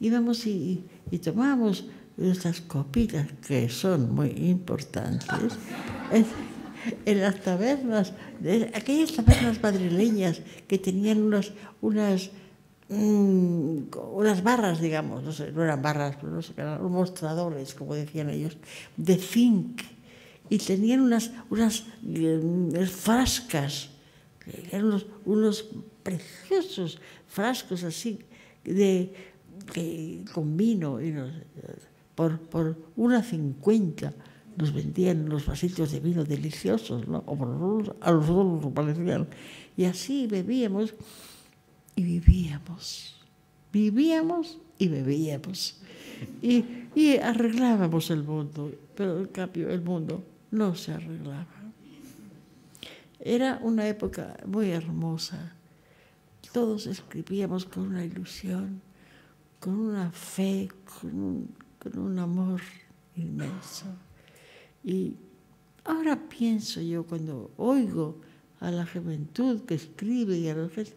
Íbamos y tomábamos nuestras copitas, que son muy importantes, en las tabernas, aquellas tabernas madrileñas que tenían unas barras, digamos, no eran barras, pero no sé, eran mostradores, como decían ellos, de zinc, y tenían unas frascas, eran unos preciosos frascos así, con vino, por 1,50, nos vendían unos vasitos de vino deliciosos, ¿no? O por lo menos a nosotros nos parecían. Y así bebíamos y vivíamos. Vivíamos y bebíamos. Y arreglábamos el mundo, pero en cambio el mundo no se arreglaba. Era una época muy hermosa. Todos escribíamos con una ilusión, con una fe, con un amor inmenso. Y ahora pienso yo, cuando oigo a la juventud que escribe y a los que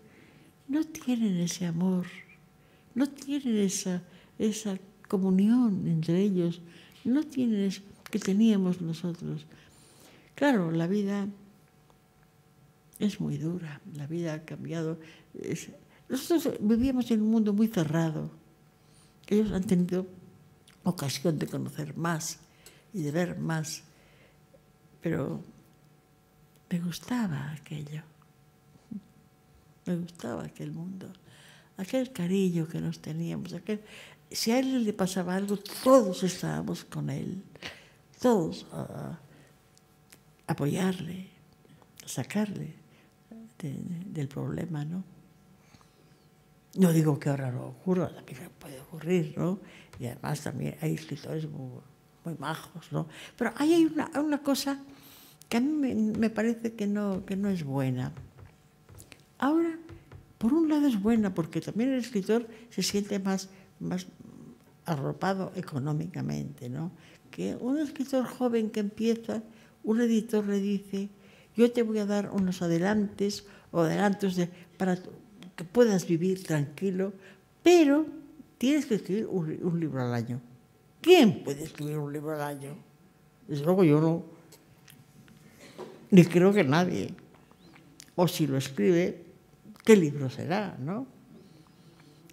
no tienen ese amor, no tienen esa comunión entre ellos, no tienen eso que teníamos nosotros. Claro, la vida es muy dura, la vida ha cambiado. Nosotros vivíamos en un mundo muy cerrado. Ellos han tenido ocasión de conocer más y de ver más, pero me gustaba aquello, me gustaba aquel mundo, aquel cariño que nos teníamos, si a él le pasaba algo, todos estábamos con él, todos a apoyarle, a sacarle del problema, ¿no? No digo que ahora no ocurra, también puede ocurrir, ¿no? Y además también hay escritores muy majos, ¿no? Pero hay una cosa que a mí me parece que no es buena. Ahora, por un lado es buena, porque también el escritor se siente más arropado económicamente, ¿no? Que un escritor joven que empieza, un editor le dice: yo te voy a dar unos adelantos para que puedas vivir tranquilo, pero tienes que escribir un libro al año. ¿Quién puede escribir un libro al año? Desde luego yo no, ni creo que nadie. O si lo escribe, ¿qué libro será, no?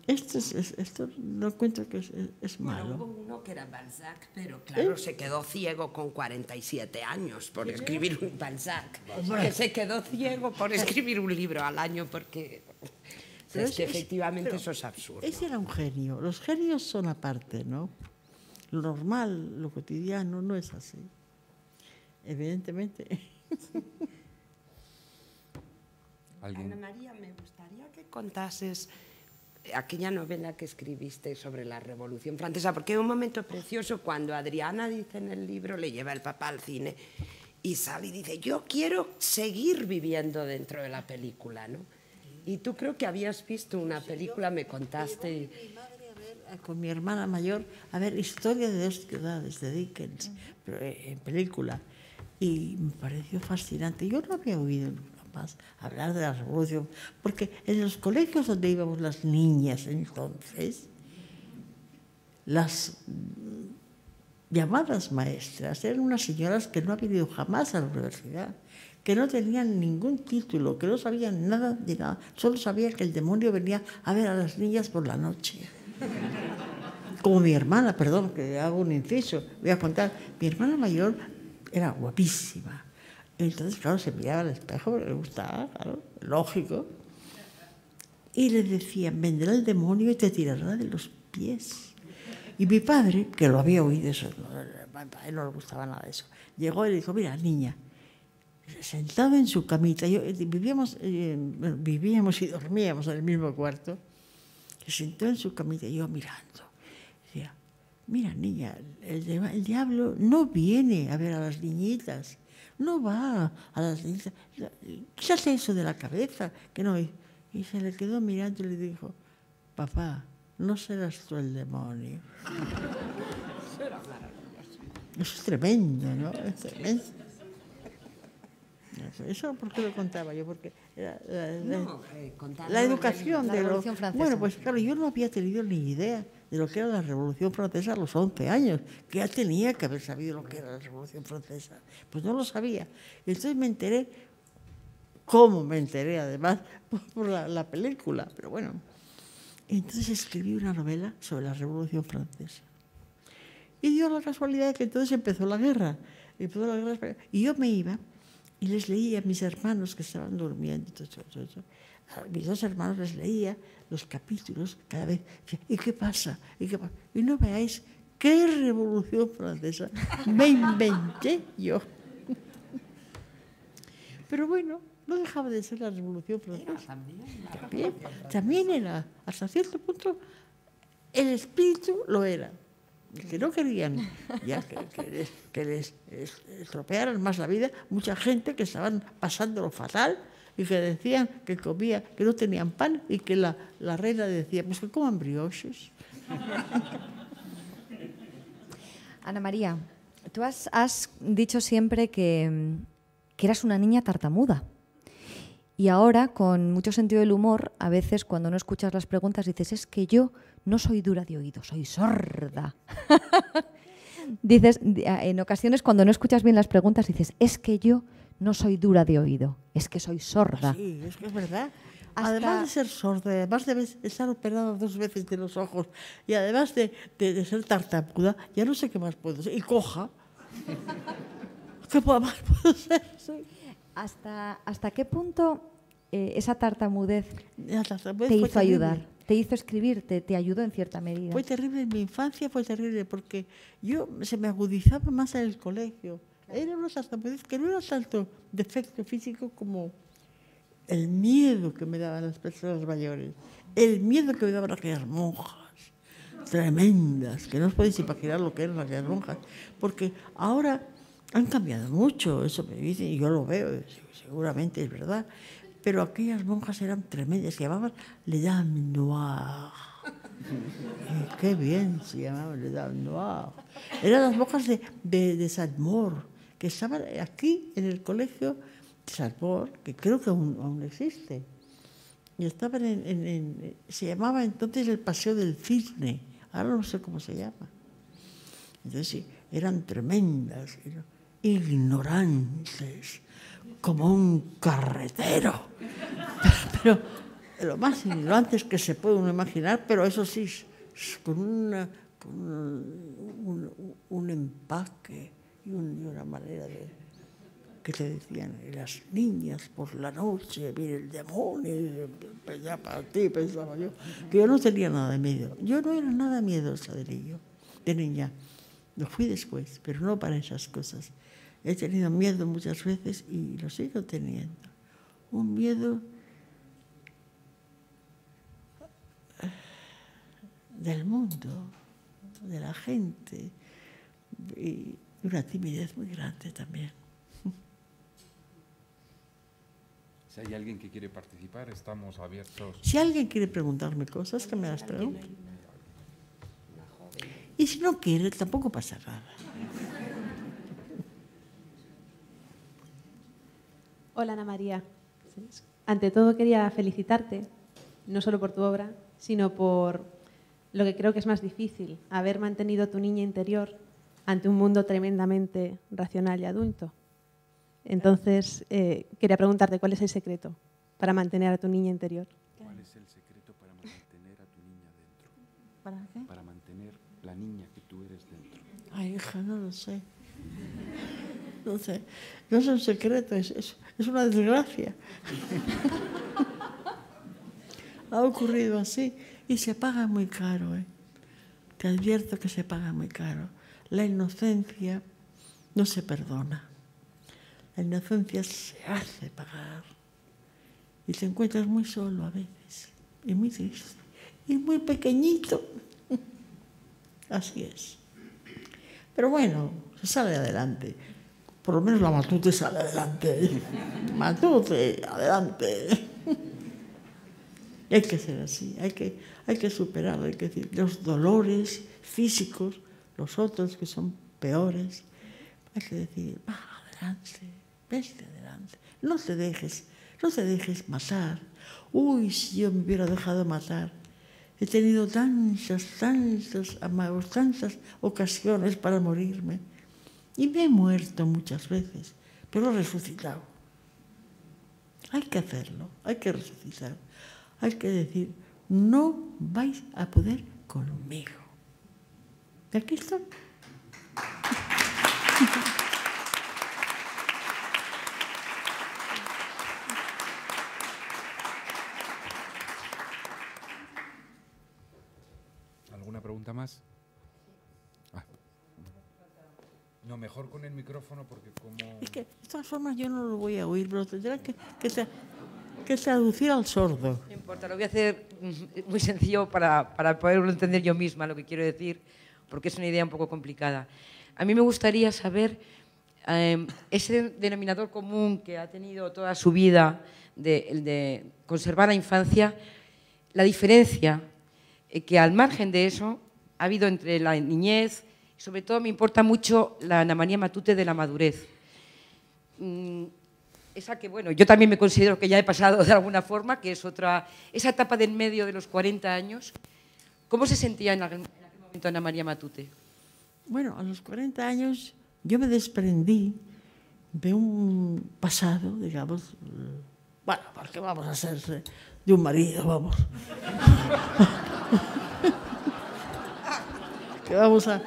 Esto no encuentro que es malo. Bueno, hubo uno que era Balzac, pero claro, se quedó ciego con 47 años por escribir un Balzac. Que se quedó ciego por escribir un libro al año porque es que efectivamente eso es absurdo. Ese era un genio. Los genios son aparte, ¿no? Lo normal, lo cotidiano, no es así. Evidentemente. Ana María, me gustaría que contases aquella novela que escribiste sobre la Revolución Francesa, porque hay un momento precioso cuando Adriana dice en el libro, le lleva el papá al cine y sale y dice: yo quiero seguir viviendo dentro de la película, ¿no? Y tú creo que habías visto una película, me contaste. Mi madre a ver, con mi hermana mayor a ver Historia de dos ciudades de Dickens, pero en película, y me pareció fascinante. Yo no había oído más hablar de la Revolución, porque en los colegios donde íbamos las niñas entonces, las llamadas maestras eran unas señoras que no habían ido jamás a la universidad, que no tenían ningún título, que no sabían nada de nada, solo sabían que el demonio venía a ver a las niñas por la noche. Como mi hermana, perdón, que hago un inciso, voy a contar, mi hermana mayor era guapísima. Entonces, claro, se miraba al espejo, le gustaba, claro, lógico. Y le decían: vendrá el demonio y te tirará de los pies. Y mi padre, que lo había oído eso, a él no le gustaba nada de eso, llegó y le dijo: mira, niña, sentado en su camita, vivíamos y dormíamos en el mismo cuarto, se sentó en su camita y yo mirando. Decía: mira, niña, el diablo no viene a ver a las niñitas. No va a las niñas, quítate eso de la cabeza, que no. Y se le quedó mirando y le dijo: papá, no serás tú el demonio. Eso es tremendo, ¿no? Es tremendo. Eso, ¿por qué lo contaba yo? Porque la educación la Revolución Francesa. Bueno, pues claro, yo no había tenido ni idea de lo que era la Revolución Francesa a los 11 años, que ya tenía que haber sabido lo que era la Revolución Francesa. Pues no lo sabía. Entonces me enteré, ¿cómo me enteré? Además, por la película, pero bueno. Entonces escribí una novela sobre la Revolución Francesa. Y dio la casualidad de que entonces empezó la guerra. Y yo me iba y les leía a mis hermanos que estaban durmiendo. A mis dos hermanos les leía los capítulos cada vez. ¿Y qué pasa? Y no veáis ¿Qué Revolución Francesa me inventé yo? Pero bueno, no dejaba de ser la Revolución Francesa. También era, hasta cierto punto, el espíritu lo era. Que no querían ya que les estropearan más la vida, mucha gente que estaban pasándolo fatal y que decían que comía, que no tenían pan y que la reina decía, pues que coman brioches. Ana María, tú has dicho siempre que eras una niña tartamuda. Y ahora, con mucho sentido del humor, a veces cuando no escuchas las preguntas dices, es que yo no soy dura de oído, soy sorda. Dices, en ocasiones cuando no escuchas bien las preguntas dices, es que yo no soy dura de oído, es que soy sorda. Sí, es que es verdad. Además de ser sorda, además de estar operada 2 veces de los ojos y además de ser tartamuda, ya no sé qué más puedo ser. Y coja. ¿Qué más puedo ser? Sí. ¿Hasta qué punto esa tartamudez te hizo ayudar? Te hizo escribir, te ayudó en cierta medida. Fue terrible en mi infancia, fue terrible porque se me agudizaba más en el colegio. Era una tartamudez que no era tanto defecto físico como el miedo que me daban las personas mayores, el miedo que me daban aquellas monjas tremendas, que no os podéis imaginar lo que eran aquellas monjas, porque ahora han cambiado mucho, eso me dicen, y yo lo veo, seguramente es verdad, pero aquellas monjas eran tremendas, se llamaban Les Dames Noires. Qué bien se llamaban Les Dames Noires. Eran las monjas de Saint-Maur, que estaban aquí en el colegio de Saint-Maur, que creo que aún existe. Y estaban se llamaba entonces el Paseo del Cisne, ahora no sé cómo se llama. Entonces sí, eran tremendas, ignorantes, como un carretero. Pero lo más ignorantes que se puede uno imaginar, pero eso sí, con un empaque y una manera de... que te decían, las niñas por la noche, viene el demonio, ya para ti, pensaba yo, que yo no tenía nada de miedo. Yo no era nada miedosa de niña. Lo fui después, pero no para esas cosas. He tenido miedo muchas veces y lo sigo teniendo. Un miedo del mundo, de la gente, y una timidez muy grande también. Si hay alguien que quiere participar, estamos abiertos. Si alguien quiere preguntarme cosas, que me las pregunte. Y si no quiere, tampoco pasa nada. Hola, Ana María. Ante todo quería felicitarte, no solo por tu obra, sino por lo que creo que es más difícil, haber mantenido tu niña interior ante un mundo tremendamente racional y adulto. Entonces, quería preguntarte cuál es el secreto para mantener a tu niña interior. ¿Cuál es el secreto para mantener a tu niña dentro? ¿Para qué? Para mantener la niña que tú eres dentro. Ay, hija, no lo sé. No sé. No es un secreto, es una desgracia. Ha ocurrido así y se paga muy caro. Te advierto que se paga muy caro. La inocencia no se perdona. La inocencia se hace pagar. Y te encuentras muy solo a veces. Y muy triste. Y muy pequeñito. Así es. Pero bueno, se sale adelante. Por lo menos la Matute sale adelante. Matute, adelante. Hay que ser así. Hay que superar, hay que decir, los dolores físicos, los otros que son peores. Hay que decir, va, adelante. Vete adelante, no te dejes matar. Uy, si yo me hubiera dejado matar. He tenido tantas ocasiones para morirme. Y me he muerto muchas veces, pero he resucitado. Hay que hacerlo, hay que resucitar. Hay que decir, no vais a poder conmigo. Y aquí estoy. ¿Alguna pregunta más? No, mejor con el micrófono porque como... Es que, de todas formas, yo no lo voy a oír, pero tendrá que traducir al sordo. No importa, lo voy a hacer muy sencillo para poderlo entender yo misma, lo que quiero decir, porque es una idea un poco complicada. A mí me gustaría saber ese denominador común que ha tenido toda su vida de conservar la infancia, la diferencia que al margen de eso ha habido entre la niñez, y sobre todo me importa mucho la Ana María Matute de la madurez. Esa que, bueno, yo también me considero que ya he pasado de alguna forma, que es otra, esa etapa del medio de los 40 años. ¿Cómo se sentía en aquel momento Ana María Matute? Bueno, a los 40 años yo me desprendí de un pasado, digamos, bueno, porque vamos a ser de un marido, vamos. Que vamos a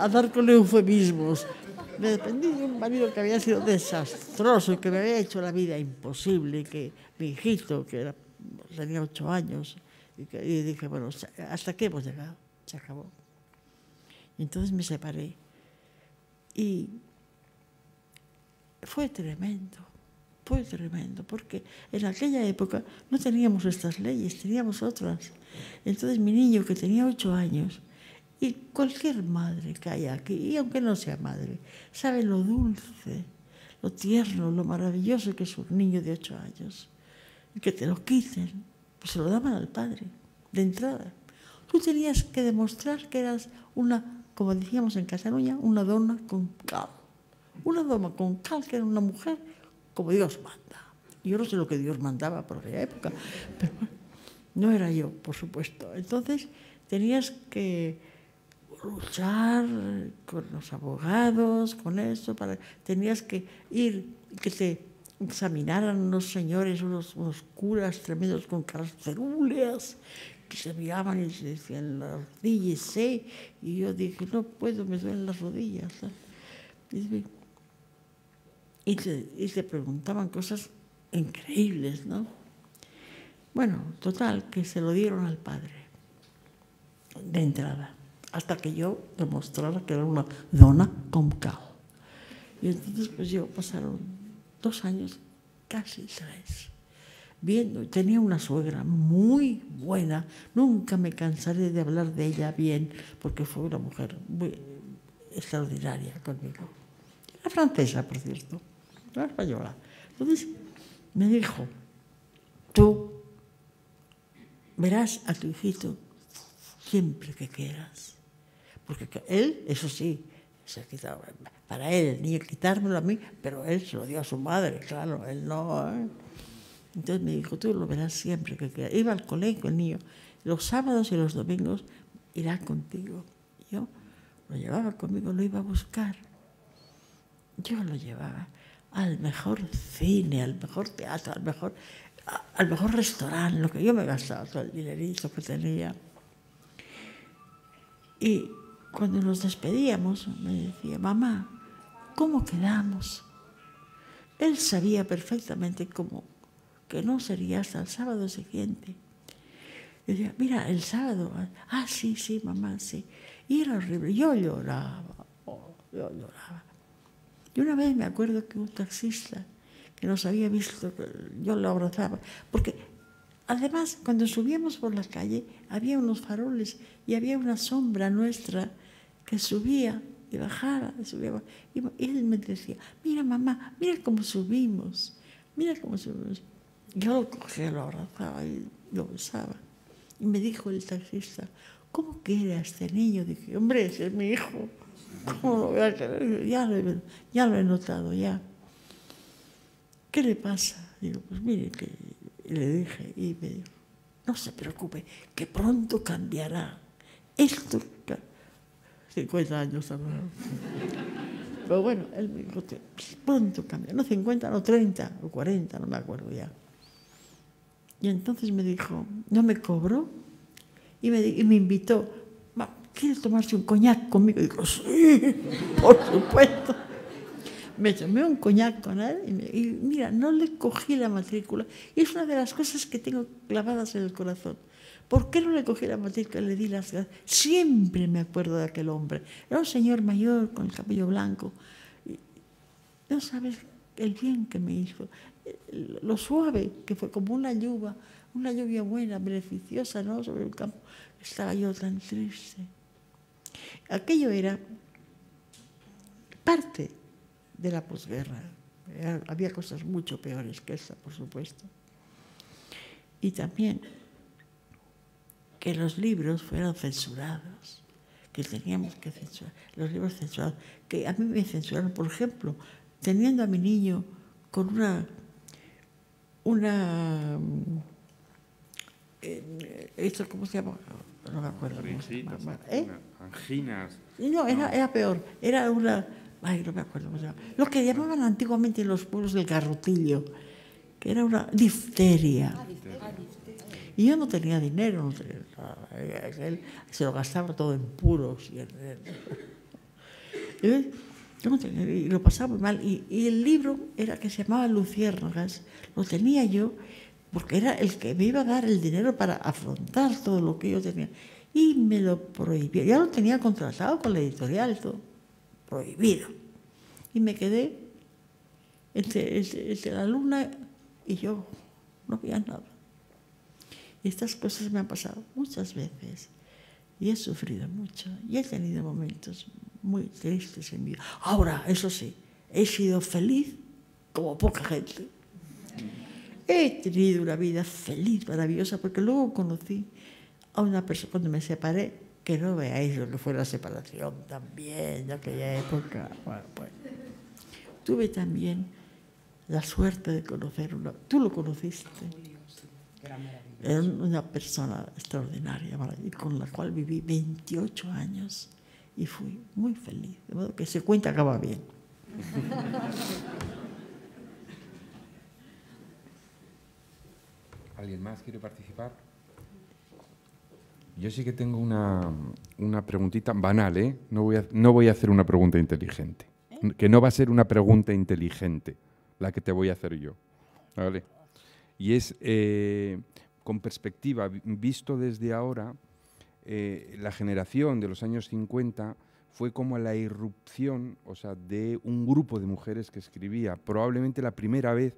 dar con eufemismos. Me desprendí de un marido que había sido desastroso y que me había hecho la vida imposible, que mi hijito, que tenía 8 años, y dije, bueno, ¿hasta qué hemos llegado? Se acabó. Y entonces me separé. Y fue tremendo, porque en aquella época no teníamos estas leyes, teníamos otras. Entonces mi niño, que tenía 8 años, y cualquier madre que haya aquí, y aunque no sea madre, sabe lo dulce, lo tierno, lo maravilloso que es un niño de 8 años. Y que te lo quiten, pues se lo daban al padre, de entrada. Tú tenías que demostrar que eras una, como decíamos en Cataluña, una dona con cal. Una dona con cal, que era una mujer como Dios manda. Yo no sé lo que Dios mandaba por aquella época, pero no era yo, por supuesto. Entonces tenías que luchar con los abogados, con eso, tenías que ir, que te examinaran unos señores, unos curas tremendos con caras cerúleas, que se miraban y se decían las rodillas, ¿sí? Y yo dije, no puedo, me duelen las rodillas. Y te preguntaban cosas increíbles, ¿no? Bueno, total, que se lo dieron al padre, de entrada, hasta que yo demostrara que era una dona con cal. Y entonces, pues yo pasaron 2 años, casi 3, viendo. Tenía una suegra muy buena, nunca me cansaré de hablar de ella bien, porque fue una mujer muy extraordinaria conmigo. Era francesa, por cierto, era española. Entonces me dijo, tú verás a tu hijito siempre que quieras. Porque él, eso sí, se quitaba, para él, el niño quitármelo a mí, pero él se lo dio a su madre, claro, él no. Entonces me dijo, tú lo verás siempre que quieras. Iba al colegio el niño, los sábados y los domingos irá contigo. Yo lo llevaba conmigo, lo iba a buscar. Yo lo llevaba al mejor cine, al mejor teatro, al mejor restaurante, lo que yo me gastaba, todo el dinerito que tenía. Y cuando nos despedíamos, me decía, mamá, ¿cómo quedamos? Él sabía perfectamente cómo, que no sería hasta el sábado siguiente. Y decía, mira, el sábado, sí, mamá, sí. Y era horrible, yo lloraba. Y una vez me acuerdo que un taxista que nos había visto, yo lo abrazaba, porque además cuando subíamos por la calle había unos faroles y había una sombra nuestra que subía y bajaba, subía, y él me decía, mira mamá, mira cómo subimos, mira cómo subimos. Yo lo cogía, lo abrazaba y lo besaba. Y me dijo el taxista, ¿cómo quiere a este niño? Dije, hombre, ese es mi hijo. ¿Cómo lo voy a querer? Ya lo he notado, ya. ¿Qué le pasa? Digo, pues mire, que le dije, y me dijo, no se preocupe, que pronto cambiará. Esto, 50 años ahora. Pero bueno, él me dijo, pronto cambiará. No 50, no 30 o 40, no me acuerdo ya. Y entonces me dijo, no me cobró, y me invitó, ¿quiere tomarse un coñac conmigo? Y digo, sí, por supuesto. Me tomé un coñac con él y mira, no le cogí la matrícula. Y es una de las cosas que tengo clavadas en el corazón. ¿Por qué no le cogí la matica y le di las gracias? Siempre me acuerdo de aquel hombre. Era un señor mayor con el cabello blanco. Y no sabes el bien que me hizo. Lo suave, que fue como una lluvia buena, beneficiosa, ¿no? Sobre el campo. Estaba yo tan triste. Aquello era parte de la posguerra. Había cosas mucho peores que esta, por supuesto. Y también que los libros fueran censurados, que teníamos que censurar, los libros censurados, que a mí me censuraron, por ejemplo, teniendo a mi niño con esto, ¿cómo se llama? No me acuerdo. Anginas. No, era peor, era una... Ay, no me acuerdo cómo se llama. Lo que llamaban antiguamente en los pueblos el garrotillo, que era una difteria. Y yo no tenía dinero, él se lo gastaba todo en puros. Y lo pasaba muy mal. Y el libro era que se llamaba Luciérnagas, lo tenía yo porque era el que me iba a dar el dinero para afrontar todo lo que yo tenía. Y me lo prohibió. Ya lo tenía contratado con la editorial, todo prohibido. Y me quedé entre la luna y yo, no había nada. Y estas cosas me han pasado muchas veces y he sufrido mucho y he tenido momentos muy tristes en mi vida. Ahora, eso sí, he sido feliz como poca gente. He tenido una vida feliz, maravillosa, porque luego conocí a una persona, cuando me separé, que no veáis lo que fue la separación también de aquella época. Bueno, pues, tuve también la suerte de conocer tú lo conociste. Era una persona extraordinaria, y con la cual viví 28 años y fui muy feliz. De modo que ese cuento acaba bien. ¿Alguien más quiere participar? Yo sí que tengo una preguntita banal, ¿eh? No voy a hacer una pregunta inteligente. Que no va a ser una pregunta inteligente la que te voy a hacer yo. ¿Vale? Y es, con perspectiva, visto desde ahora, la generación de los años 50 fue como la irrupción, o sea, de un grupo de mujeres que escribía, probablemente la primera vez,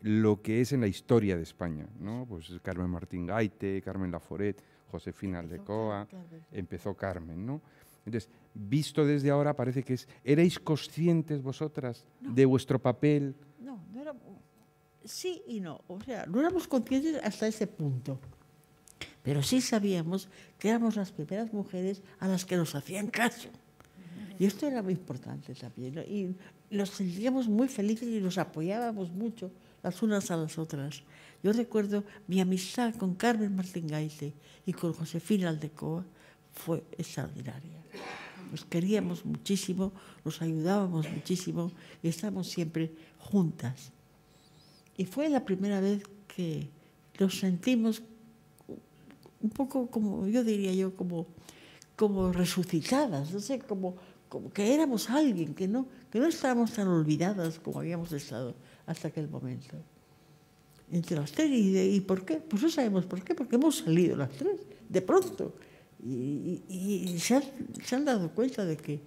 lo que es en la historia de España, ¿no? Pues Carmen Martín Gaite, Carmen Laforet, Josefina Aldecoa, empezó Carmen, ¿no? Entonces, visto desde ahora, parece que ¿erais conscientes vosotras de vuestro papel? No era... Sí y no, o sea, no éramos conscientes hasta ese punto, pero sí sabíamos que éramos las primeras mujeres a las que nos hacían caso. Y esto era muy importante también, ¿no? Y nos sentíamos muy felices y nos apoyábamos mucho las unas a las otras. Yo recuerdo mi amistad con Carmen Martín Gaite y con Josefina Aldecoa fue extraordinaria. Nos queríamos muchísimo, nos ayudábamos muchísimo y estábamos siempre juntas. Y fue la primera vez que nos sentimos un poco como, yo diría yo, como resucitadas, no sé, como que éramos alguien, que no estábamos tan olvidadas como habíamos estado hasta aquel momento. Entre las tres, ¿y por qué? Pues no sabemos por qué, porque hemos salido las tres, de pronto. Y se han dado cuenta de que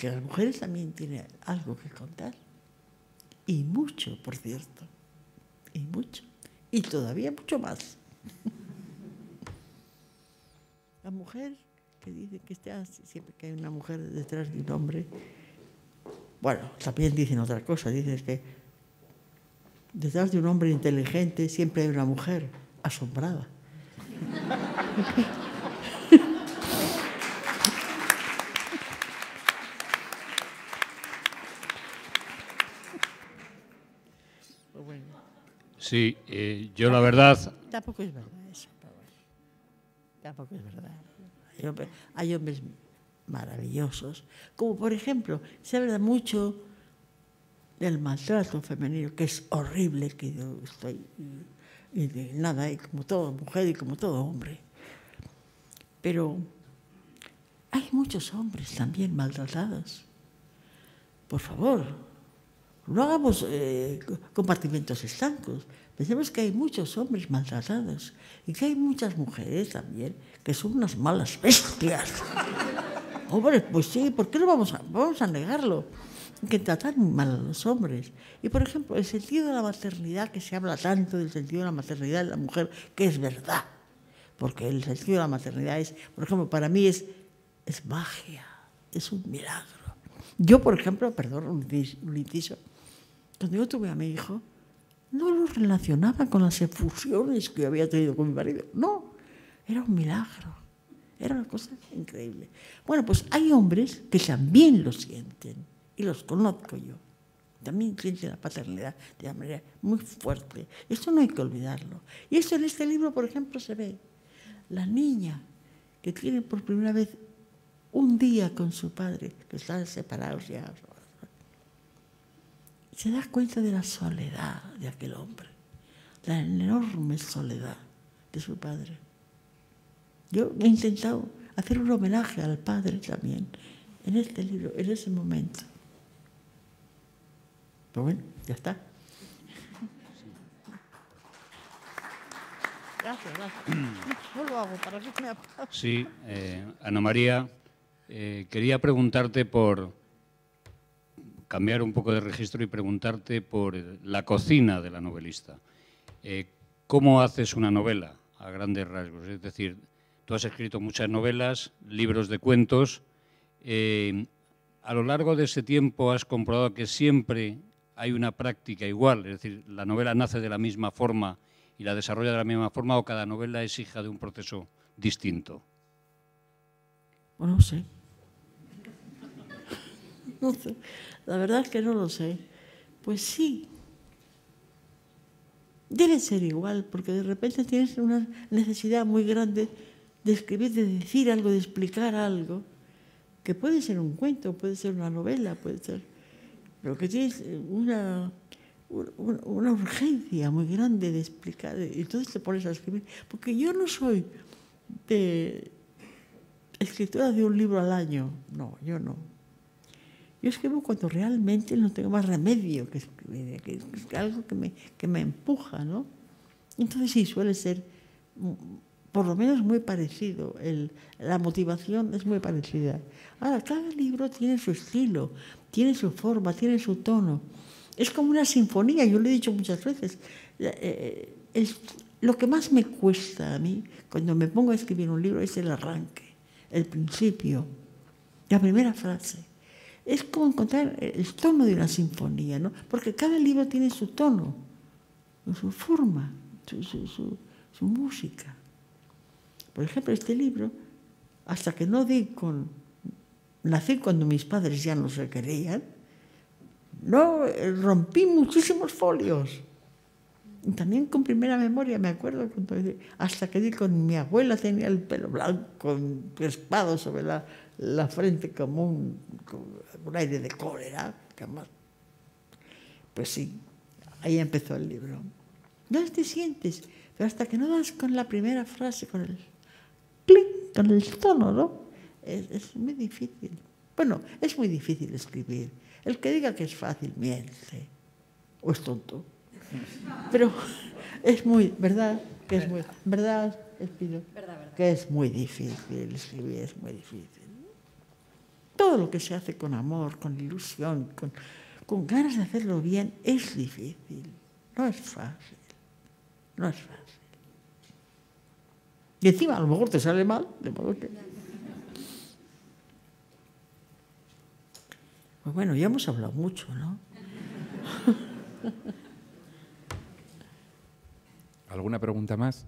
las mujeres también tienen algo que contar. Y mucho, por cierto. Y mucho. Y todavía mucho más. La mujer que dice que siempre que hay una mujer detrás de un hombre, bueno, también dicen otra cosa, dicen que detrás de un hombre inteligente siempre hay una mujer asombrada. Sí, yo la verdad... Tampoco es verdad eso, pero bueno, tampoco es verdad. Hay hombres maravillosos, como por ejemplo, se habla mucho del maltrato femenino, que es horrible, que yo estoy indignada, y como toda mujer y como todo hombre. Pero hay muchos hombres también maltratados. Por favor, No hagamos compartimentos estancos. Pensemos que hay muchos hombres maltratados y que hay muchas mujeres también que son unas malas bestias. Hombre, pues sí, ¿por qué no vamos a negarlo? Que tratan muy mal a los hombres. Y, por ejemplo, el sentido de la maternidad, que se habla tanto del sentido de la maternidad de la mujer, que es verdad. Porque el sentido de la maternidad es, por ejemplo, para mí es magia, es un milagro. Yo, por ejemplo, perdón, un inciso, cuando yo tuve a mi hijo, no lo relacionaba con las efusiones que yo había tenido con mi marido. No, era un milagro. Era una cosa increíble. Bueno, pues hay hombres que también lo sienten, y los conozco yo. También sienten la paternidad de una manera muy fuerte. Esto no hay que olvidarlo. Y esto en este libro, por ejemplo, se ve. La niña que tiene por primera vez un día con su padre, que están separados ya, se da cuenta de la soledad de aquel hombre, la enorme soledad de su padre. Yo he intentado hacer un homenaje al padre también en este libro, en ese momento. Pero bueno, ya está. Gracias. No lo hago para que me aplaudan. Sí, Ana María, quería preguntarte por cambiar un poco de registro y preguntarte por la cocina de la novelista. ¿Cómo haces una novela a grandes rasgos? Es decir, tú has escrito muchas novelas, libros de cuentos. A lo largo de ese tiempo has comprobado que siempre hay una práctica igual, es decir, la novela nace de la misma forma y la desarrolla de la misma forma, o cada novela es hija de un proceso distinto. Bueno, no sé. No sé. La verdad es que no lo sé. Pues sí. Debe ser igual, porque de repente tienes una necesidad muy grande de escribir, de decir algo, de explicar algo, que puede ser un cuento, puede ser una novela, puede ser... Pero que tienes una urgencia muy grande de explicar, y entonces te pones a escribir. Porque yo no soy de escritora de un libro al año, no, yo no. Yo escribo cuando realmente no tengo más remedio que escribir, que es algo que me empuja, ¿no? Entonces sí, suele ser, por lo menos, muy parecido. La motivación es muy parecida. Ahora, cada libro tiene su estilo, tiene su forma, tiene su tono. Es como una sinfonía, yo lo he dicho muchas veces. Lo que más me cuesta a mí, cuando me pongo a escribir un libro, es el arranque, el principio, la primera frase. Es como encontrar el tono de una sinfonía, ¿no? Porque cada libro tiene su tono, su forma, su música. Por ejemplo, este libro, hasta que no di con... Nací cuando mis padres ya no se querían, no, rompí muchísimos folios. Y también con primera memoria, me acuerdo, hasta que di con mi abuela, tenía el pelo blanco, crespado sobre la frente como un aire de cólera. Pues sí, ahí empezó el libro. ¿Dónde te sientes? Pero hasta que no das con la primera frase, con el clic, con el tono, ¿no? Es muy difícil. Bueno, es muy difícil escribir. El que diga que es fácil, miente. O es tonto. Pero es muy, ¿verdad? Que es muy, ¿verdad? Espino? Que es muy difícil escribir, es muy difícil. Todo lo que se hace con amor, con ilusión, con ganas de hacerlo bien, es difícil. No es fácil. No es fácil. Y encima, a lo mejor te sale mal, de modo que... Pues bueno, ya hemos hablado mucho, ¿no? ¿Alguna pregunta más?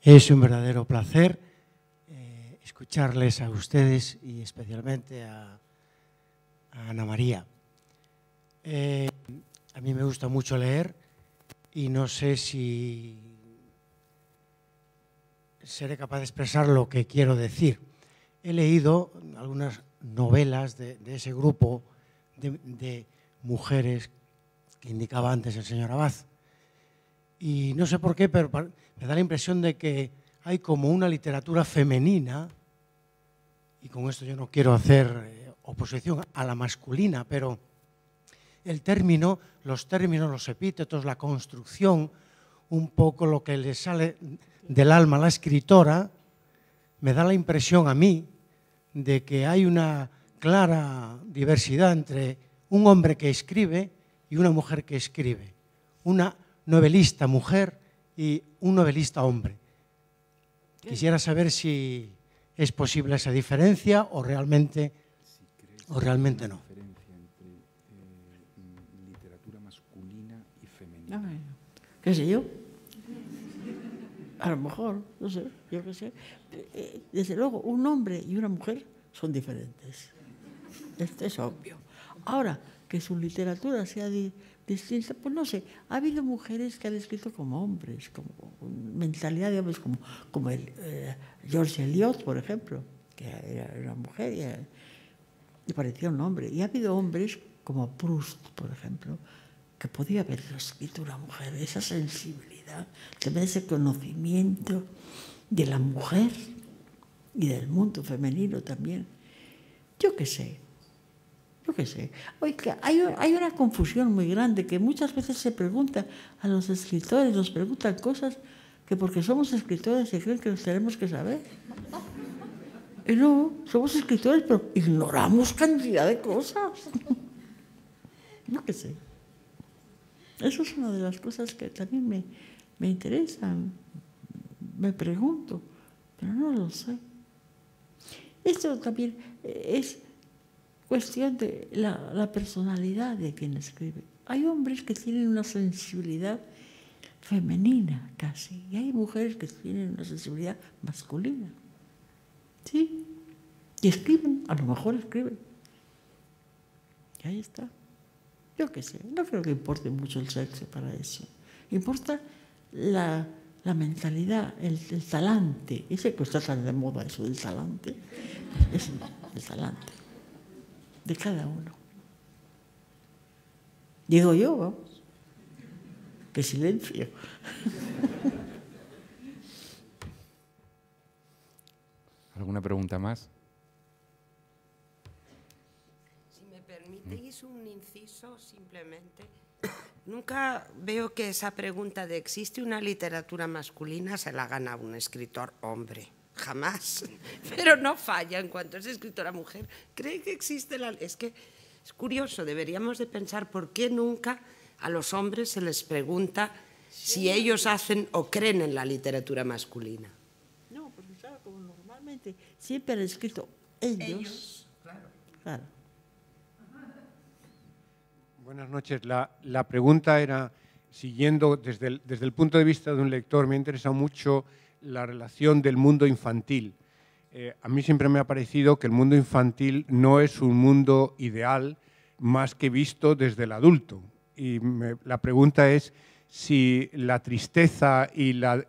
Es un verdadero placer escucharles a ustedes y especialmente a Ana María. A mí me gusta mucho leer y no sé si seré capaz de expresar lo que quiero decir. he leído algunas novelas de ese grupo de mujeres que indicaba antes el señor Abad. Y no sé por qué, pero me da la impresión de que hay como una literatura femenina, y con esto yo no quiero hacer oposición a la masculina, pero el término, los términos, los epítetos, la construcción, un poco lo que le sale del alma a la escritora, me da la impresión a mí de que hay una clara diversidad entre un hombre que escribe y una mujer que escribe, una novelista mujer y un novelista hombre. Quisiera saber si es posible esa diferencia o realmente no. Literatura masculina y femenina. ¿Qué sé yo? A lo mejor, no sé, yo qué sé. Desde luego, un hombre y una mujer son diferentes. Esto es obvio. Ahora, que su literatura sea distinta, pues no sé. Ha habido mujeres que han escrito como hombres, como mentalidad de hombres, como George Eliot, por ejemplo, que era una mujer y parecía un hombre. Y ha habido hombres como Proust, por ejemplo, que podía haber escrito una mujer, esa sensibilidad, tener ese conocimiento de la mujer y del mundo femenino también. Yo qué sé. Oye, hay una confusión muy grande que muchas veces se pregunta a los escritores, nos preguntan cosas que porque somos escritores se creen que los tenemos que saber. Y no, somos escritores, pero ignoramos cantidad de cosas. Yo qué sé. Eso es una de las cosas que también me interesan. Me pregunto, pero no lo sé. Esto también es cuestión de la personalidad de quien escribe. Hay hombres que tienen una sensibilidad femenina casi, y hay mujeres que tienen una sensibilidad masculina. Sí, y escriben, a lo mejor escriben. Y ahí está. Yo qué sé, no creo que importe mucho el sexo para eso. Importa la mentalidad, el talante. Ese que está tan de moda, eso del talante. Es el talante de cada uno. Digo yo, vamos. Qué silencio. ¿Alguna pregunta más? Si me permitís un inciso, simplemente. Nunca veo que esa pregunta de ¿existe una literatura masculina? Se la gana un escritor hombre. Jamás. Pero no falla en cuanto es escritora mujer. ¿Cree que existe la...? Es que es curioso, deberíamos de pensar por qué nunca a los hombres se les pregunta si ellos hacen o creen en la literatura masculina. No, porque claro, como normalmente siempre han escrito ellos. Claro. Buenas noches. La pregunta era, siguiendo desde el punto de vista de un lector, me ha interesado mucho la relación del mundo infantil. A mí siempre me ha parecido que el mundo infantil no es un mundo ideal más que visto desde el adulto. Y la pregunta es si la tristeza y la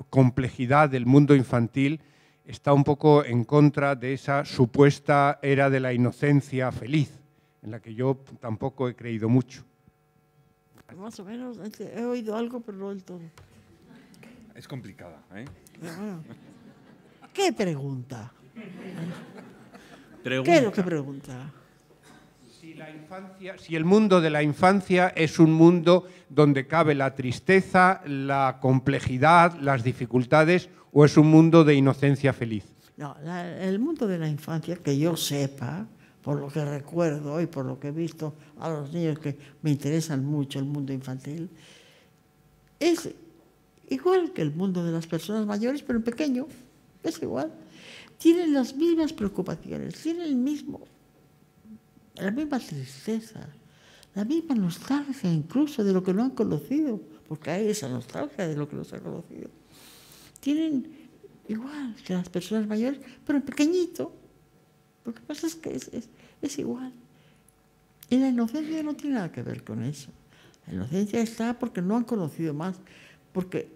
complejidad del mundo infantil está un poco en contra de esa supuesta era de la inocencia feliz, en la que yo tampoco he creído mucho. Más o menos, he oído algo, pero no del todo. Es complicada, ¿eh? ¿Qué pregunta? Pregunta. ¿Qué es lo que pregunta? Si el mundo de la infancia es un mundo donde cabe la tristeza, la complejidad, las dificultades, o es un mundo de inocencia feliz. No, el mundo de la infancia, que yo sepa, por lo que recuerdo y por lo que he visto a los niños que me interesan mucho el mundo infantil, es igual que el mundo de las personas mayores, pero en pequeño, es igual. Tienen las mismas preocupaciones, tienen la misma tristeza, la misma nostalgia incluso de lo que no han conocido, porque hay esa nostalgia de lo que no se ha conocido. Tienen igual que las personas mayores, pero en pequeñito. Lo que pasa es que es igual. Y la inocencia no tiene nada que ver con eso. La inocencia está porque no han conocido más, porque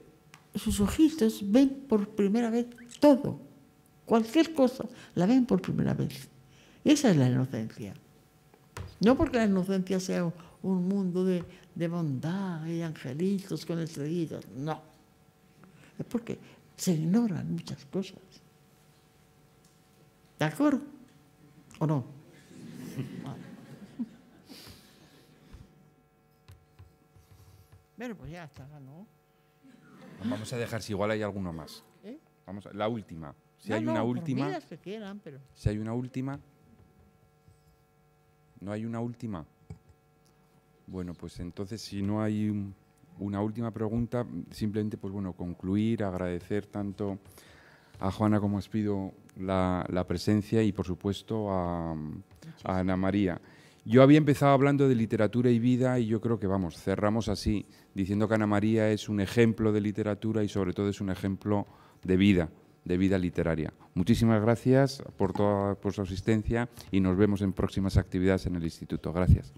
sus ojitos ven por primera vez todo. cualquier cosa, la ven por primera vez. Esa es la inocencia. No porque la inocencia sea un mundo de bondad y angelitos con estrellitas, no. Es porque se ignoran muchas cosas. ¿De acuerdo? ¿O no? Bueno, pues ya está, ¿no? Vamos a dejar si igual hay alguno más. Vamos a, la última. Si hay una última. Que quieran, pero... Si hay una última. ¿No hay una última? Bueno, pues entonces si no hay una última pregunta, simplemente pues bueno, concluir, agradecer tanto a Juana como a Espido la presencia y por supuesto a Ana María. Yo había empezado hablando de literatura y vida y yo creo que vamos, cerramos así, diciendo que Ana María es un ejemplo de literatura y sobre todo es un ejemplo de vida literaria. Muchísimas gracias por su asistencia y nos vemos en próximas actividades en el Instituto. Gracias.